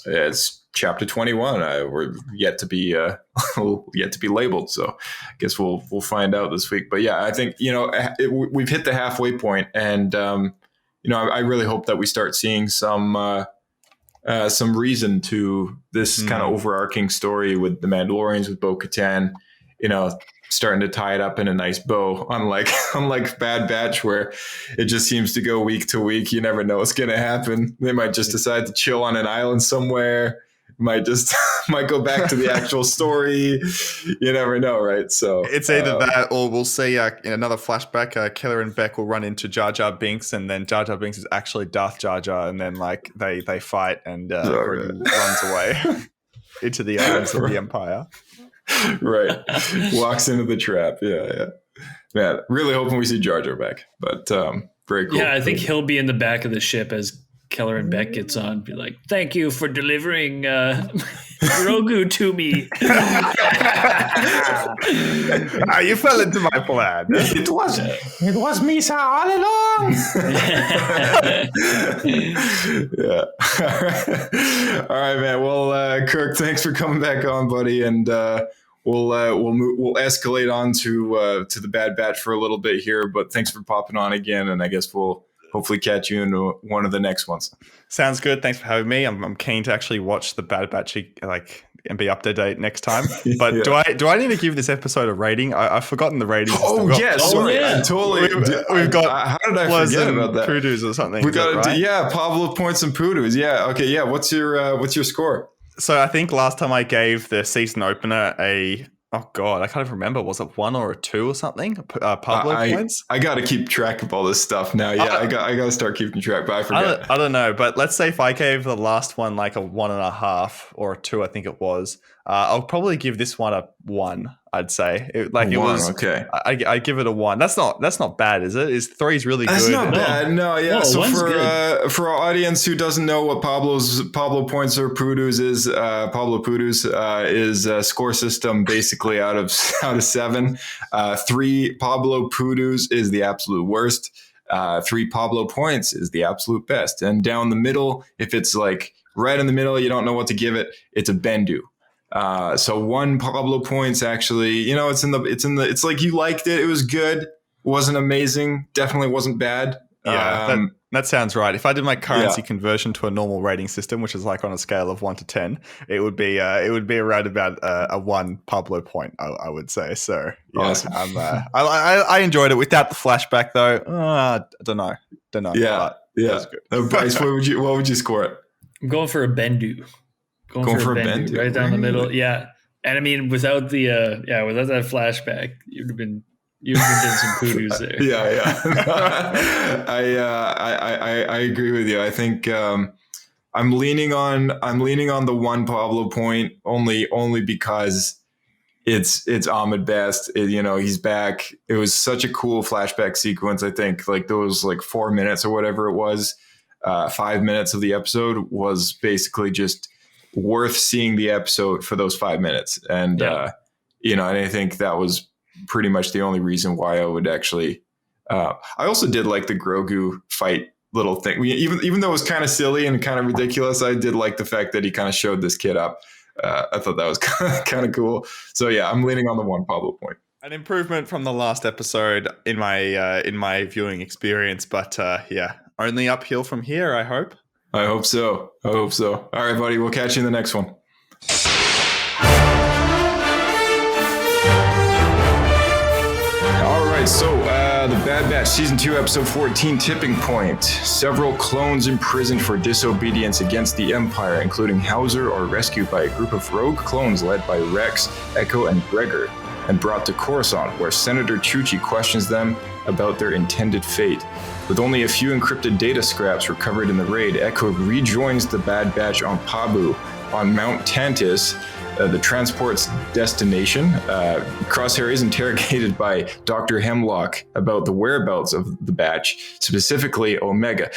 it's chapter 21. We're yet to be labeled, so I guess we'll find out this week. But yeah, I think we've hit the halfway point, and I really hope that we start seeing some reason to this kind of overarching story with the Mandalorians, with Bo-Katan, starting to tie it up in a nice bow. Unlike Bad Batch, where it just seems to go week to week. You never know what's going to happen. They might just decide to chill on an island somewhere. Might go back to the actual story. You never know, right? So it's either that, or we'll see in another flashback, Kelleran Beq will run into Jar Jar Binks, and then Jar Jar Binks is actually Darth Jar Jar, and then like they fight, and Grogu runs away into the arms of the Empire. Right, walks into the trap. Yeah. Man, really hoping we see Jar Jar back, but very cool. Yeah, I think he'll be in the back of the ship as Kelleran Beq gets on, be like, "Thank you for delivering Grogu to me." You fell into my plan. It was Misa all along. Yeah. All right, man. Well, Kirk, thanks for coming back on, buddy, and we'll escalate on to the Bad Batch for a little bit here. But thanks for popping on again, and I guess we'll hopefully catch you in one of the next ones. Sounds good. Thanks for having me. I'm keen to actually watch the Bad Batch and be up to date next time. But do I need to give this episode a rating? I've forgotten the ratings. Sorry. Totally. We've got how did I forget about that? Poodoos or something. We got Pablo points and Poodoos. Yeah. Okay. Yeah. What's your score? So I think last time I gave the season opener oh God, I can't even remember. Was it 1 or a 2 or something? Pablo points? I got to keep track of all this stuff now. Yeah, I got to start keeping track, but I forget. I don't know, but let's say if I gave the last one like a 1.5 or a 2, I think it was. I'll probably give this one a 1. I'd say it was okay. I give it a 1. That's not bad, is it? 3's really good. That's not bad. No, yeah. No, so for our audience who doesn't know what Pablo points or Poodoos is, Pablo Poodoos is a score system basically out of 7. 3 Pablo Poodoos is the absolute worst. 3 Pablo points is the absolute best. And down the middle, if it's like right in the middle, you don't know what to give it, it's a Bendu. So 1 Pablo points actually, it's like you liked it. It was good. Wasn't amazing. Definitely wasn't bad. Yeah, that sounds right. If I did my currency conversion to a normal rating system, which is like on a scale of 1 to 10, it would be around about a 1 Pablo point, I would say. So yeah, awesome. I enjoyed it without the flashback though. I don't know. Yeah, yeah. Bryce, what would you score it? I'm going for a Bendu. Going for a Bendu right down the middle. Yeah. And I mean, without that flashback, you'd have been doing some Poodoos there. Yeah. I agree with you. I think I'm leaning on the 1 Pablo point only because it's Ahmed Best. He's back. It was such a cool flashback sequence. I think like those like 4 minutes or whatever it was, 5 minutes of the episode was basically just worth seeing the episode for those 5 minutes. And, and I think that was pretty much the only reason why I would actually, I also did like the Grogu fight little thing. Even though it was kind of silly and kind of ridiculous, I did like the fact that he kind of showed this kid up. I thought that was kind of cool. So yeah, I'm leaning on the Juan Pablo point. An improvement from the last episode in my viewing experience, but only uphill from here, I hope. I hope so. All right, buddy, we'll catch you in the next one. All right, so The Bad Batch Season 2, Episode 14, Tipping Point. Several clones imprisoned for disobedience against the Empire, including Hauser, are rescued by a group of rogue clones led by Rex, Echo, and Gregor, and brought to Coruscant, where Senator Chuchi questions them about their intended fate. With only a few encrypted data scraps recovered in the raid, Echo rejoins the Bad Batch on Pabu. On Mount Tantiss, the transport's destination, Crosshair is interrogated by Dr. Hemlock about the whereabouts of the batch, specifically Omega,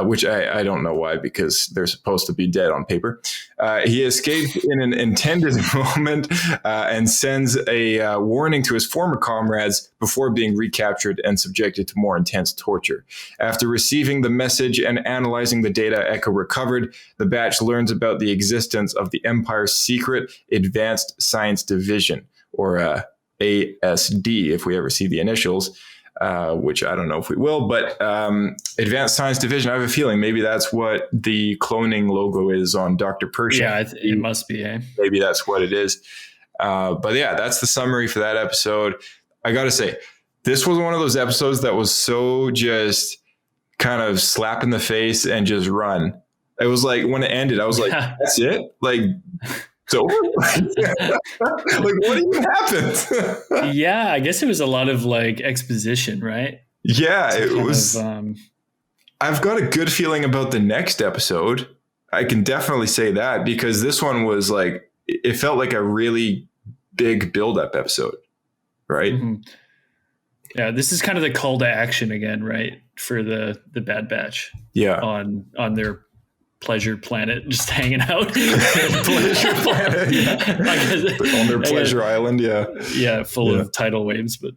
which I don't know why, because they're supposed to be dead on paper. He escapes in an intended moment and sends a warning to his former comrades before being recaptured and subjected to more intense torture. After receiving the message and analyzing the data Echo recovered, the batch learns about the existence of the Empire's secret Advanced Science Division, or ASD, if we ever see the initials, which I don't know if we will, but Advanced Science Division, I have a feeling maybe that's what the cloning logo is on Dr. Pershing. Yeah, it must be, eh? Maybe that's what it is. But yeah, that's the summary for that episode. I got to say, this was one of those episodes that was so just kind of slap in the face and just run. It was like when it ended, I was like, that's it? Like, it's over? Like, what even happened? Yeah, I guess it was a lot of like exposition, right? Yeah, it was. I've got a good feeling about the next episode. I can definitely say that, because this one was like, it felt like a really big build-up episode, right? Mm-hmm. Yeah, this is kind of the call to action again, right? For the Bad Batch. Yeah. On their pleasure planet, just hanging out. Pleasure planet, yeah. On their pleasure island, yeah. Yeah, full of tidal waves, but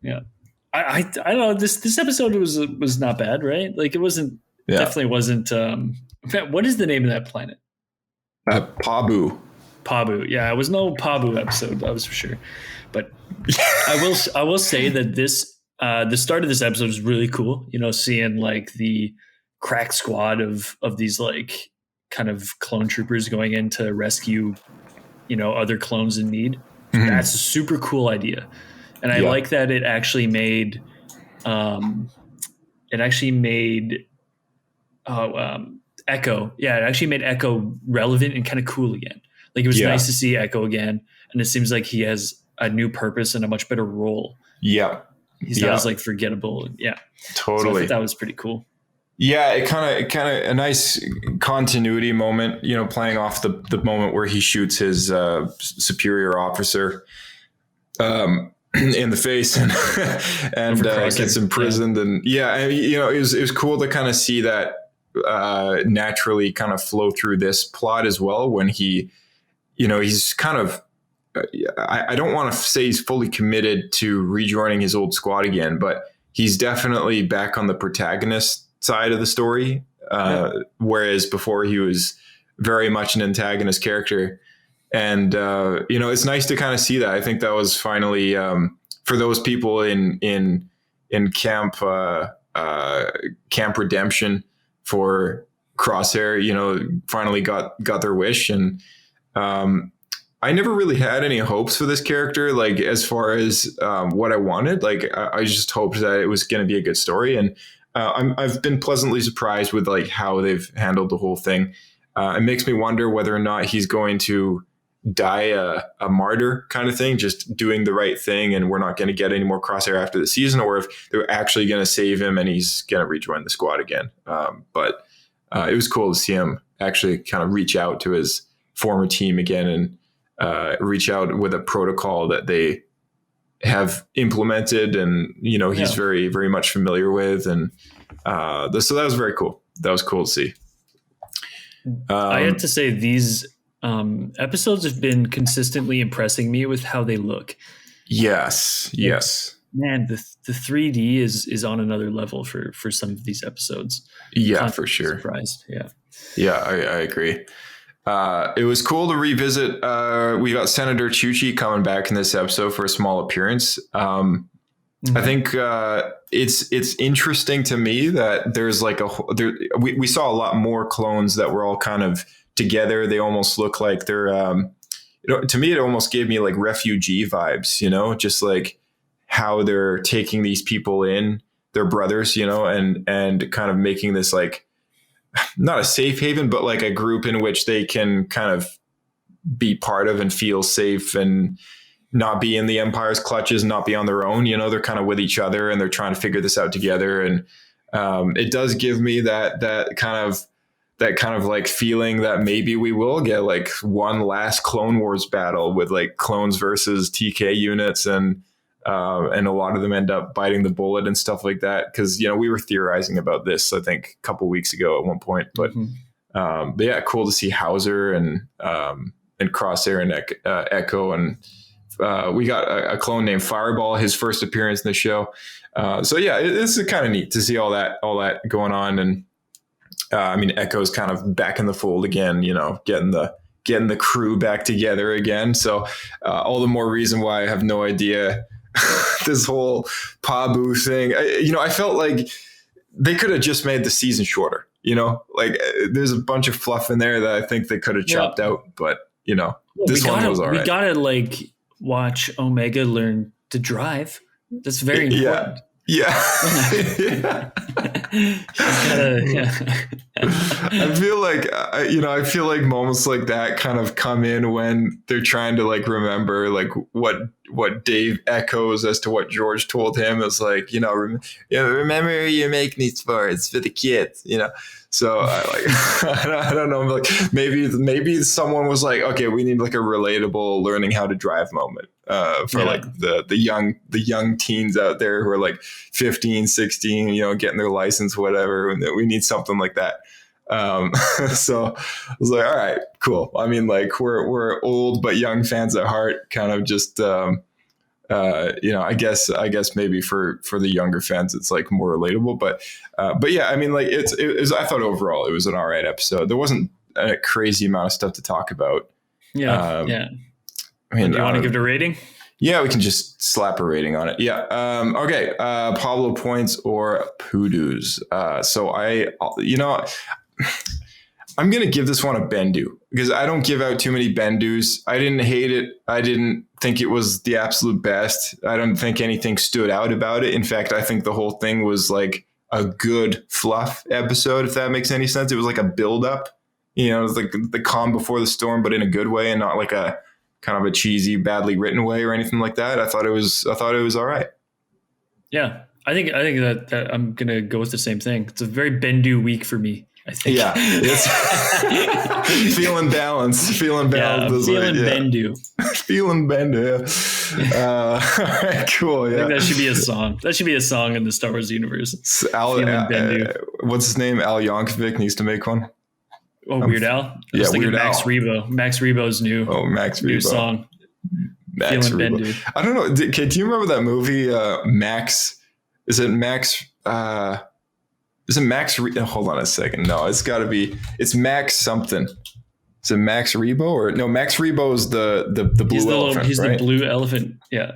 yeah. I don't know, this episode was not bad, right? Like it wasn't, definitely wasn't, in fact, what is the name of that planet? Pabu. Pabu. Yeah, it was no Pabu episode, that was for sure. But I will say that this the start of this episode was really cool. You know, seeing like the crack squad of these like kind of clone troopers going in to rescue, you know, other clones in need. Mm-hmm. That's a super cool idea. And I like that it actually made Echo. Yeah, it actually made Echo relevant and kind of cool again. Like it was nice to see Echo again, and it seems like he has a new purpose and a much better role. Yeah. He's not as like forgettable. Yeah. Totally. So I thought that was pretty cool. Yeah, it kind of a nice continuity moment, you know, playing off the moment where he shoots his superior officer in the face and gets imprisoned. And you know, it was cool to kind of see that naturally kind of flow through this plot as well, when he, you know, he's kind of, I don't want to say he's fully committed to rejoining his old squad again, but he's definitely back on the protagonist side of the story. Whereas before he was very much an antagonist character. And, you know, it's nice to kind of see that. I think that was finally, for those people in Camp Redemption for Crosshair, you know, finally got their wish. And, I never really had any hopes for this character, like as far as what I wanted. Like I just hoped that it was going to be a good story, and I've been pleasantly surprised with like how they've handled the whole thing. It makes me wonder whether or not he's going to die a martyr kind of thing, just doing the right thing, and we're not going to get any more Crosshair after the season, or if they're actually going to save him and he's going to rejoin the squad again. But it was cool to see him actually kind of reach out to his former team again reach out with a protocol that they have implemented, and he's very, very much familiar with, and so that was very cool. That was cool to see. I had to say these episodes have been consistently impressing me with how they look. Yes. Man, the 3D is on another level for some of these episodes. Yeah, for sure. Surprised. Yeah, I agree. It was cool to revisit. We got Senator Chuchi coming back in this episode for a small appearance. I think it's interesting to me that there's like we saw a lot more clones that were all kind of together. They almost look like they're to me, it almost gave me like refugee vibes, just like how they're taking these people in, their brothers, and kind of making this like not a safe haven, but like a group in which they can kind of be part of and feel safe and not be in the Empire's clutches, not be on their own. They're kind of with each other and they're trying to figure this out together. And it does give me that kind of like feeling that maybe we will get like one last Clone Wars battle with like clones versus TK units, and a lot of them end up biting the bullet and stuff like that. Cause we were theorizing about this, I think a couple weeks ago at one point, but yeah, cool to see Hauser and Crosshair and Echo, and we got a clone named Fireball, his first appearance in the show. So yeah, this is kind of neat to see all that going on. And Echo's kind of back in the fold again, getting the crew back together again. So all the more reason why I have no idea this whole Pabu thing. I felt like they could have just made the season shorter. Like there's a bunch of fluff in there that I think they could have chopped out. But this one was all right. We gotta like watch Omega learn to drive. That's very important. Yeah. I feel like moments like that kind of come in when they're trying to like remember like what Dave echoes as to what George told him. It's like, remember you're making these for the kids, So I don't know, like maybe someone was like, okay, we need like a relatable learning how to drive moment for like the young teens out there who are like 15, 16, getting their license, whatever. And we need something like that. So I was like, all right, cool. Like we're old but young fans at heart, kind of just I guess maybe for the younger fans it's like more relatable, but yeah, like it was, I thought overall it was an all right episode. There wasn't a crazy amount of stuff to talk about. Do you want to give it a rating? Yeah, we can just slap a rating on it. Yeah. Okay. Pablo points or Poodoos. So I'm going to give this one a Bendu because I don't give out too many Bendus. I didn't hate it. I didn't think it was the absolute best. I don't think anything stood out about it. In fact, I think the whole thing was like a good fluff episode, if that makes any sense. It was like a build up, it was like the calm before the storm, but in a good way and not like a kind of a cheesy, badly written way or anything like that. I thought it was all right. Yeah. I think that I'm going to go with the same thing. It's a very Bendu week for me, I think. Yeah. It's feeling balanced. Feeling balanced. Yeah, feeling Bendu. Feeling Bendu. All right, cool. Yeah. I think that should be a song. That should be a song in the Star Wars universe. Bendu. What's his name? Al Yankovic needs to make one. Oh, Weird Al? Yeah, Weird Max Al. Rebo. Max Rebo's new. Oh, Max Rebo. New song. Max Feeling Rebo. Bendu. I don't know. Do you remember that movie, Max? Is it Max? Is it Max? Hold on a second. No, it's got to be. It's Max something. Is it Max Rebo or no? Max Rebo is the blue elephant. He's right? the blue elephant. Yeah.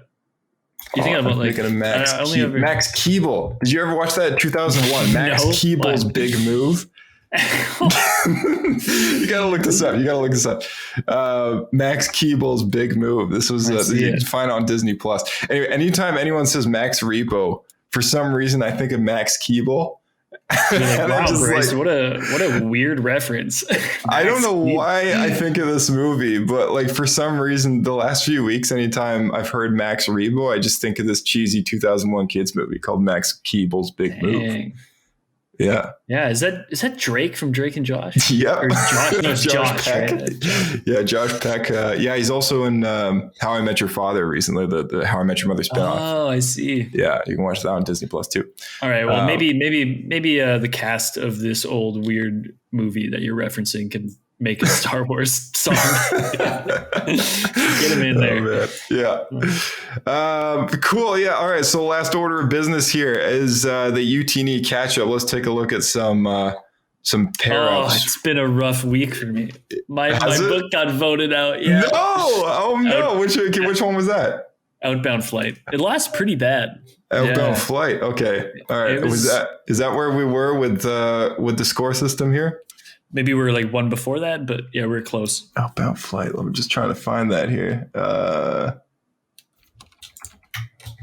You think about like Max Keeble? Did you ever watch that in 2001? Max Keeble's Big Move. You gotta look this up. Max Keeble's Big Move. This was you can find it on Disney Plus. Anyway, anytime anyone says Max Rebo, for some reason I think of Max Keeble. Like, wow, Bryce, what a weird reference. I don't know why I think of this movie, but like for some reason the last few weeks, anytime I've heard Max Rebo, I just think of this cheesy 2001 kids movie called Max Keeble's Big Move. Yeah. Yeah, is that Drake from Drake and Josh? Yep. Or Josh, no, it's Josh, Peck. right? Yeah, Josh Peck. Yeah, he's also in How I Met Your Father recently, the How I Met Your Mother spinoff. Oh, I see. Yeah, you can watch that on Disney Plus too. All right, well, maybe the cast of this old weird movie that you're referencing can make a Star Wars song. Get him in there. Yeah. Cool. Yeah. All right. So last order of business here is the YouTini catch up. Let's take a look at some pair ups. It's been a rough week for me. My book got voted out. Yeah. No. Oh no. Which one was that? Outbound Flight. It lost pretty bad. Outbound Flight. Okay. All right. Is that where we were with the score system here? Maybe we were like one before that, but yeah, we're close. Outbound Flight. I'm just trying to find that here.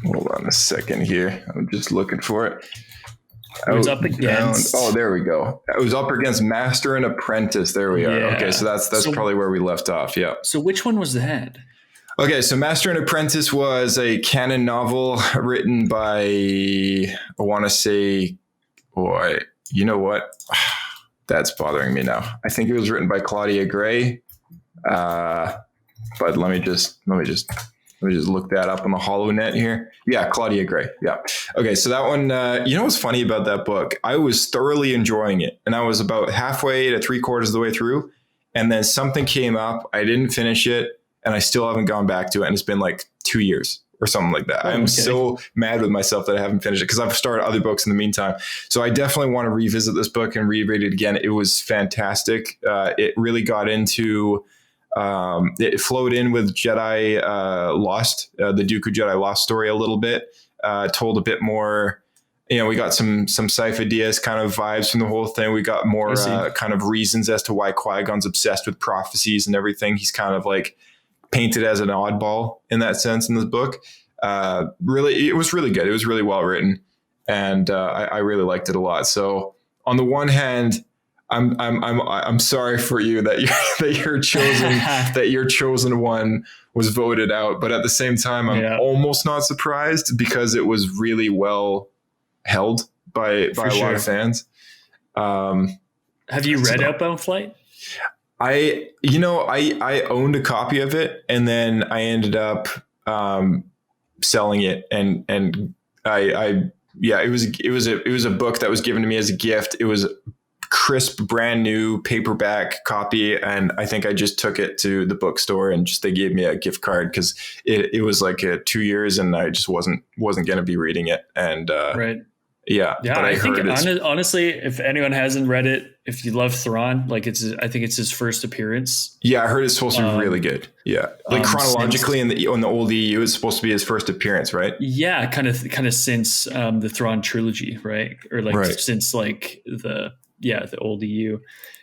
Hold on a second here. I'm just looking for it. It was up against. Oh, there we go. It was up against Master and Apprentice. There we are. Okay, so that's probably where we left off. Yeah. So which one was that? Okay, so Master and Apprentice was a canon novel written by, I want to say, boy, you know what? That's bothering me now. I think it was written by Claudia Gray, but let me just look that up on the HoloNet here. Yeah, Claudia Gray. Yeah. Okay, so that one. You know what's funny about that book? I was thoroughly enjoying it, and I was about halfway to 3/4 of the way through, and then something came up. I didn't finish it, and I still haven't gone back to it, and it's been like 2 years or something like that. I'm so mad with myself that I haven't finished it because I've started other books in the meantime. So I definitely want to revisit this book and reread it again. It was fantastic. It really got into, it flowed in with Jedi Lost, the Dooku Jedi Lost story a little bit, told a bit more, we got some Sifo Dyas kind of vibes from the whole thing. We got more kind of reasons as to why Qui-Gon's obsessed with prophecies and everything. He's kind of like painted as an oddball in that sense in this book. Really, it was really good. It was really well written, and I really liked it a lot. So on the one hand, I'm sorry for you that your chosen one was voted out, but at the same time, I'm almost not surprised because it was really well held by a lot of fans. Have you read Outbound Flight? I owned a copy of it, and then I ended up selling it, and it was a book that was given to me as a gift. It was a crisp, brand new paperback copy, and I think I just took it to the bookstore and they gave me a gift card because it was like 2 years, and I just wasn't going to be reading it, and right. Yeah. But I think honestly, if anyone hasn't read it, if you love Thrawn, I think it's his first appearance. Yeah, I heard it's supposed to be really good. Yeah, like chronologically in the old EU, it's supposed to be his first appearance, right? Yeah, kind of since the Thrawn trilogy, right? Or since like the old EU,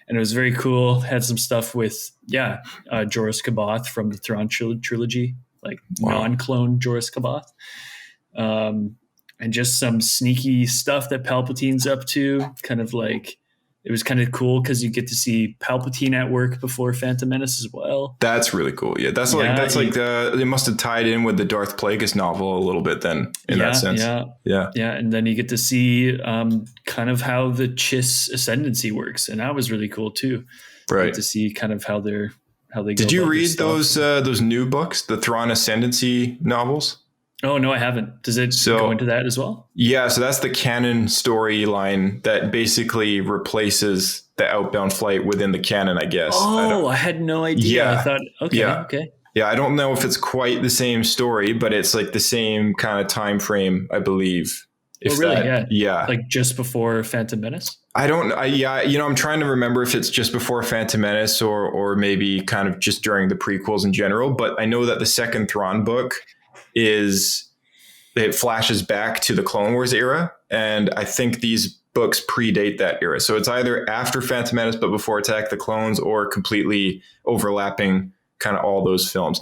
and it was very cool. Had some stuff with Joruus C'baoth from the Thrawn trilogy, like non-clone Joruus C'baoth. And just some sneaky stuff that Palpatine's up to. Kind of like, it was kind of cool because you get to see Palpatine at work before Phantom Menace as well. That's really cool. Yeah, they must have tied in with the Darth Plagueis novel a little bit then in that sense. Yeah. And then you get to see kind of how the Chiss ascendancy works, and that was really cool too. Right. To see kind of how they. Did you read those new books, the Thrawn ascendancy novels? Oh, no, I haven't. Does it go into that as well? Yeah, so that's the canon storyline that basically replaces the Outbound Flight within the canon, I guess. I had no idea. Yeah. I thought, okay. Yeah, I don't know if it's quite the same story, but it's like the same kind of time frame, I believe. Yeah. Like just before Phantom Menace? I'm trying to remember if it's just before Phantom Menace or maybe kind of just during the prequels in general. But I know that the second Thrawn book it flashes back to the Clone Wars era, and I think these books predate that era. So it's either after Phantom Menace but before Attack of the Clones, or completely overlapping kind of all those films.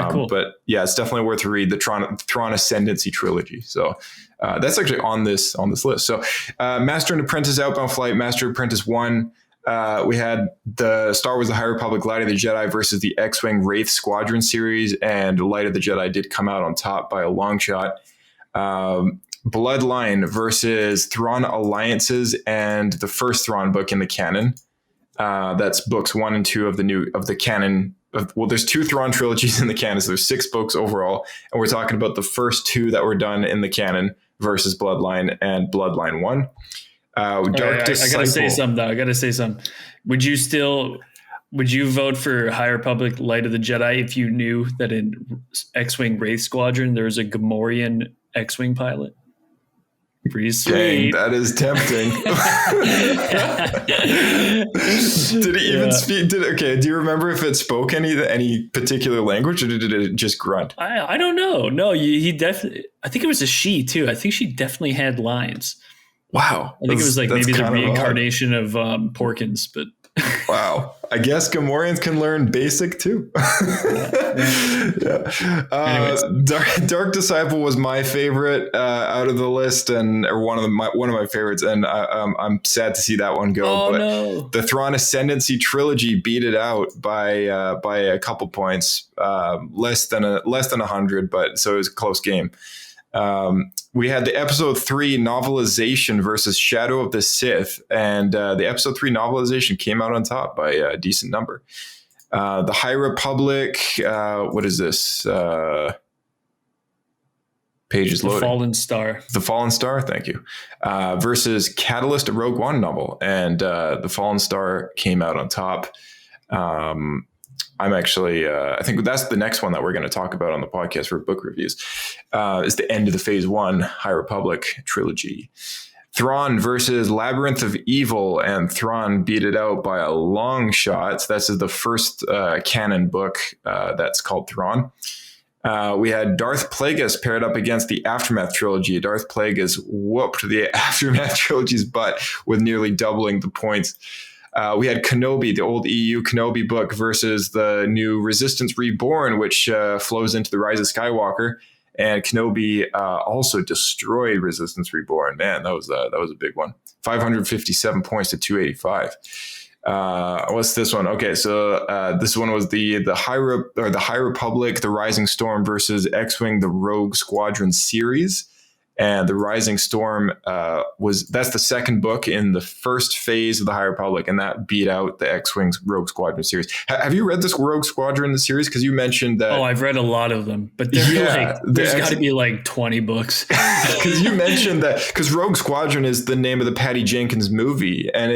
Cool. But yeah, it's definitely worth to read the Thrawn Ascendancy trilogy. So that's actually on this list. So Master and Apprentice, Outbound Flight, Master and Apprentice 1. We had the Star Wars: The High Republic, Light of the Jedi versus the X-Wing Wraith Squadron series, and Light of the Jedi did come out on top by a long shot. Bloodline versus Thrawn Alliances and the first Thrawn book in the canon. That's books 1 and 2 of the canon. Well, there's 2 Thrawn trilogies in the canon, so there's 6 books overall, and we're talking about the first 2 that were done in the canon versus Bloodline and Bloodline 1. I gotta say something though. Would you vote for High Republic Light of the Jedi if you knew that in X-Wing Wraith Squadron there's a Gamorrean X-Wing pilot? Pretty sweet. Dang, that is tempting. Did it even speak? Do you remember if it spoke any particular language, or did it just grunt? I don't know. No, he definitely. I think it was a she too. I think she definitely had lines. Wow. I think it was like maybe the reincarnation of Porkins, but. Wow. I guess Gamorreans can learn basic too. Dark Disciple was my favorite out of the list, or one of my favorites, and I'm sad to see that one go. No. The Thrawn Ascendancy trilogy beat it out by a couple points, less than 100, but so it was a close game. We had the episode 3 novelization versus Shadow of the Sith, and the episode 3 novelization came out on top by a decent number. The High Republic, what is this? Page is loading. The Fallen Star, thank you. Versus Catalyst, a Rogue One novel, and the Fallen Star came out on top. I'm actually, I think that's the next one that we're going to talk about on the podcast for book reviews, is the end of the Phase 1 High Republic trilogy. Thrawn versus Labyrinth of Evil, and Thrawn beat it out by a long shot. So this is the first canon book that's called Thrawn. We had Darth Plagueis paired up against the Aftermath trilogy. Darth Plagueis whooped the Aftermath trilogy's butt with nearly doubling the points. We had Kenobi, the old EU Kenobi book, versus the new Resistance Reborn, which flows into the Rise of Skywalker. And Kenobi also destroyed Resistance Reborn. Man, that was a big one. 557 points to 285. What's this one? Okay, so this one was the High Republic, the Rising Storm versus X-Wing, the Rogue Squadron series. And the Rising Storm that's the second book in the first phase of the High Republic, and that beat out the X-Wing's Rogue Squadron series. Have you read this Rogue Squadron series? Because you mentioned that. Oh, I've read a lot of them, but there's got to be like 20 books. Because you mentioned that, because Rogue Squadron is the name of the Patty Jenkins movie, and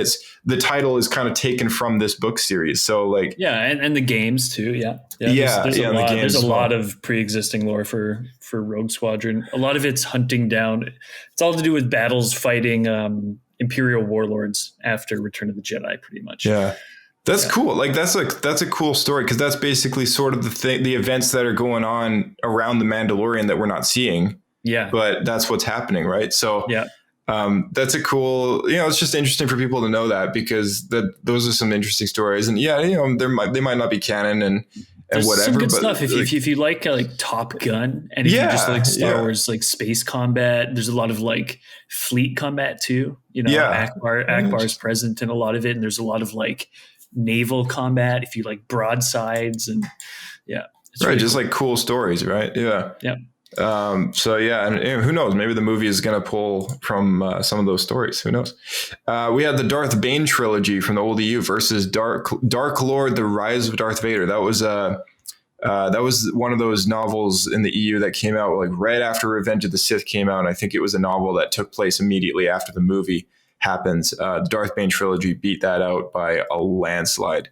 the title is kind of taken from this book series. So and the games too. There's a lot of pre-existing lore for Rogue Squadron. A lot of it's hunting down. It's all to do with battles fighting Imperial warlords after Return of the Jedi, pretty much. Yeah, that's cool. Like that's a cool story, because that's basically sort of the events that are going on around the Mandalorian that we're not seeing. Yeah, but that's what's happening, right? So yeah. That's a cool, it's just interesting for people to know that, because those are some interesting stories, and they might not be canon and whatever. Some good stuff if you like Top Gun, and if you just like Star Wars, like space combat. There's a lot of like fleet combat too. Akbar's present in a lot of it, and there's a lot of like naval combat. If you like broadsides and right, really just cool. Like cool stories, right? Yeah. And who knows? Maybe the movie is going to pull from some of those stories. Who knows? We had the Darth Bane trilogy from the old EU versus Dark Lord: The Rise of Darth Vader. That was one of those novels in the EU that came out like right after Revenge of the Sith came out. And I think it was a novel that took place immediately after the movie happens. The Darth Bane trilogy beat that out by a landslide.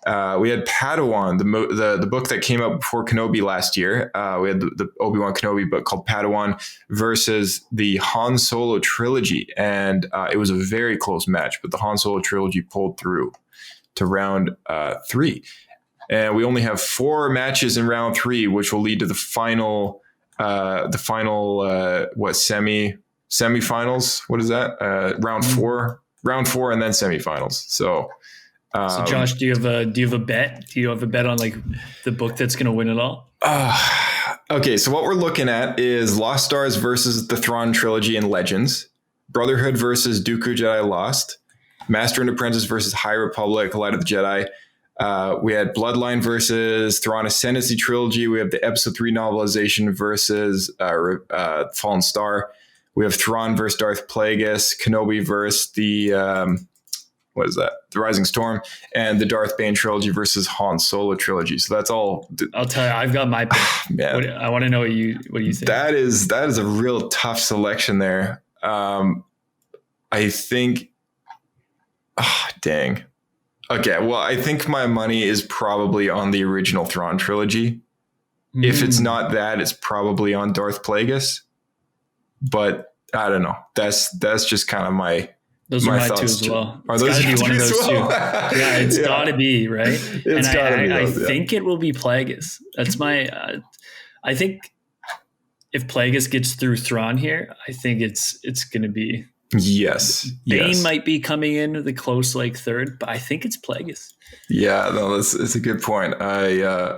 We had Padawan, the book that came out before Kenobi last year. We had the Obi-Wan Kenobi book called Padawan versus the Han Solo trilogy. And it was a very close match, but the Han Solo trilogy pulled through to round 3. And we only have 4 matches in round 3, which will lead to the final semifinals. What is that? Round 4, and then semifinals. So Josh, do you have a bet? Do you have a bet on like the book that's going to win it all? Okay, so what we're looking at is Lost Stars versus the Thrawn trilogy and Legends, Brotherhood versus Dooku Jedi Lost, Master and Apprentice versus High Republic, Light of the Jedi. We had Bloodline versus Thrawn Ascendancy trilogy. We have the Episode 3 novelization versus Fallen Star. We have Thrawn versus Darth Plagueis, Kenobi versus the the Rising Storm, and the Darth Bane trilogy versus Han Solo trilogy. So that's all. I'll tell you, I've got my pick. Man, I want to know what you think. That is a real tough selection there. I think. Oh, dang. Okay, well, I think my money is probably on the original Thrawn trilogy. If it's not that, it's probably on Darth Plagueis. But I don't know. That's just kind of my. Those are my two as well. It's got to be one of those two. Yeah, it's got to be, right? It's got to be. I think it will be Plagueis. That's my. I think if Plagueis gets through Thrawn here, I think it's going to be. Yes. Bane might be coming in the close like third, but I think it's Plagueis. Yeah, no, it's a good point. Yeah.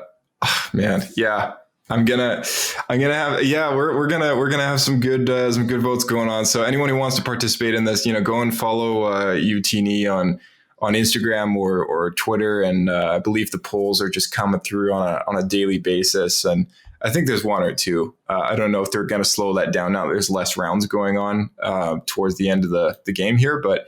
I'm gonna have we're gonna have some good votes going on. So anyone who wants to participate in this, go and follow YouTini on Instagram or Twitter, and I believe the polls are just coming through on a daily basis, and I think there's one or two. I don't know if they're gonna slow that down now. There's less rounds going on towards the end of the game here, but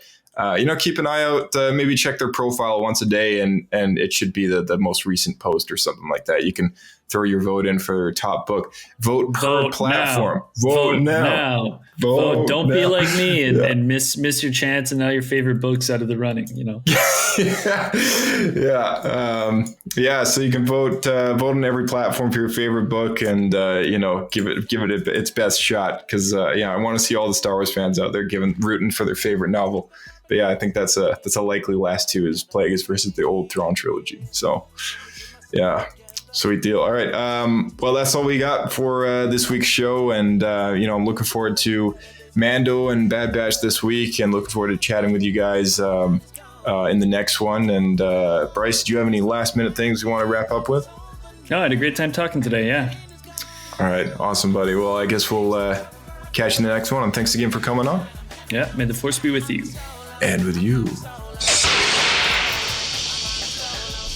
keep an eye out. Maybe check their profile once a day, and it should be the most recent post or something like that. You can throw your vote in for top book. Vote per platform. Vote now. Vote. Don't be like me and miss your chance and now your favorite book's out of the running. Yeah. So you can vote on every platform for your favorite book, and give it its best shot, because I want to see all the Star Wars fans out there rooting for their favorite novel. But yeah, I think that's a likely last two is Plagueis versus the old Thrawn trilogy. So yeah, sweet deal. All right. Well, that's all we got for this week's show. And, I'm looking forward to Mando and Bad Batch this week, and looking forward to chatting with you guys in the next one. And Bryce, do you have any last minute things you want to wrap up with? No, I had a great time talking today. Yeah. All right. Awesome, buddy. Well, I guess we'll catch you in the next one. And thanks again for coming on. Yeah. May the Force be with you. And with you.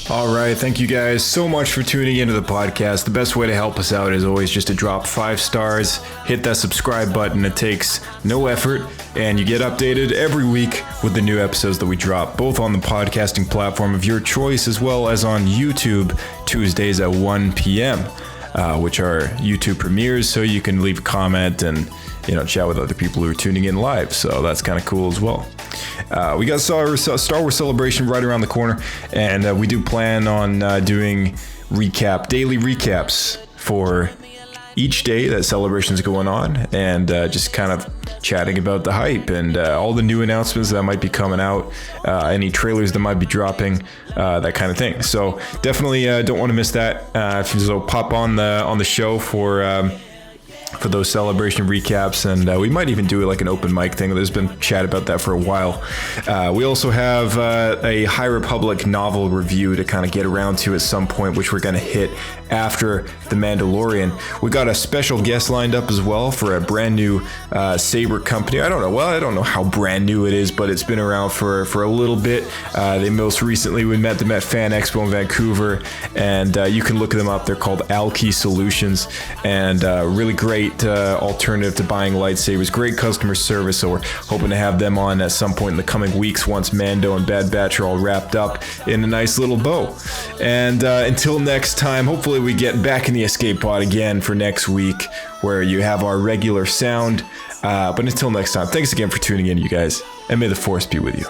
All right. Thank you guys so much for tuning into the podcast. The best way to help us out is always just to drop 5 stars, hit that subscribe button. It takes no effort, and you get updated every week with the new episodes that we drop, both on the podcasting platform of your choice as well as on YouTube Tuesdays at 1 p.m., which are YouTube premieres. So you can leave a comment and chat with other people who are tuning in live. So that's kind of cool as well. We got Star Wars Celebration right around the corner, and we do plan on doing daily recaps for each day that Celebration's going on, and just kind of chatting about the hype and all the new announcements that might be coming out, any trailers that might be dropping, that kind of thing. So definitely don't want to miss that. So pop on the show for those Celebration recaps, and we might even do it like an open mic thing. There's been chat about that for a while. We also have a High Republic novel review to kind of get around to at some point, which we're going to hit after The Mandalorian. We got a special guest lined up as well for a brand new saber company. I don't know how brand new it is, but it's been around for a little bit. We met them at Fan Expo in Vancouver, and you can look them up. They're called Alki Solutions, and really great alternative to buying lightsabers. Great customer service. So we're hoping to have them on at some point in the coming weeks once Mando and Bad Batch are all wrapped up in a nice little bow. And until next time, hopefully we get back in the escape pod again for next week, where you have our regular sound. But until next time, thanks again for tuning in, you guys, and may the Force be with you.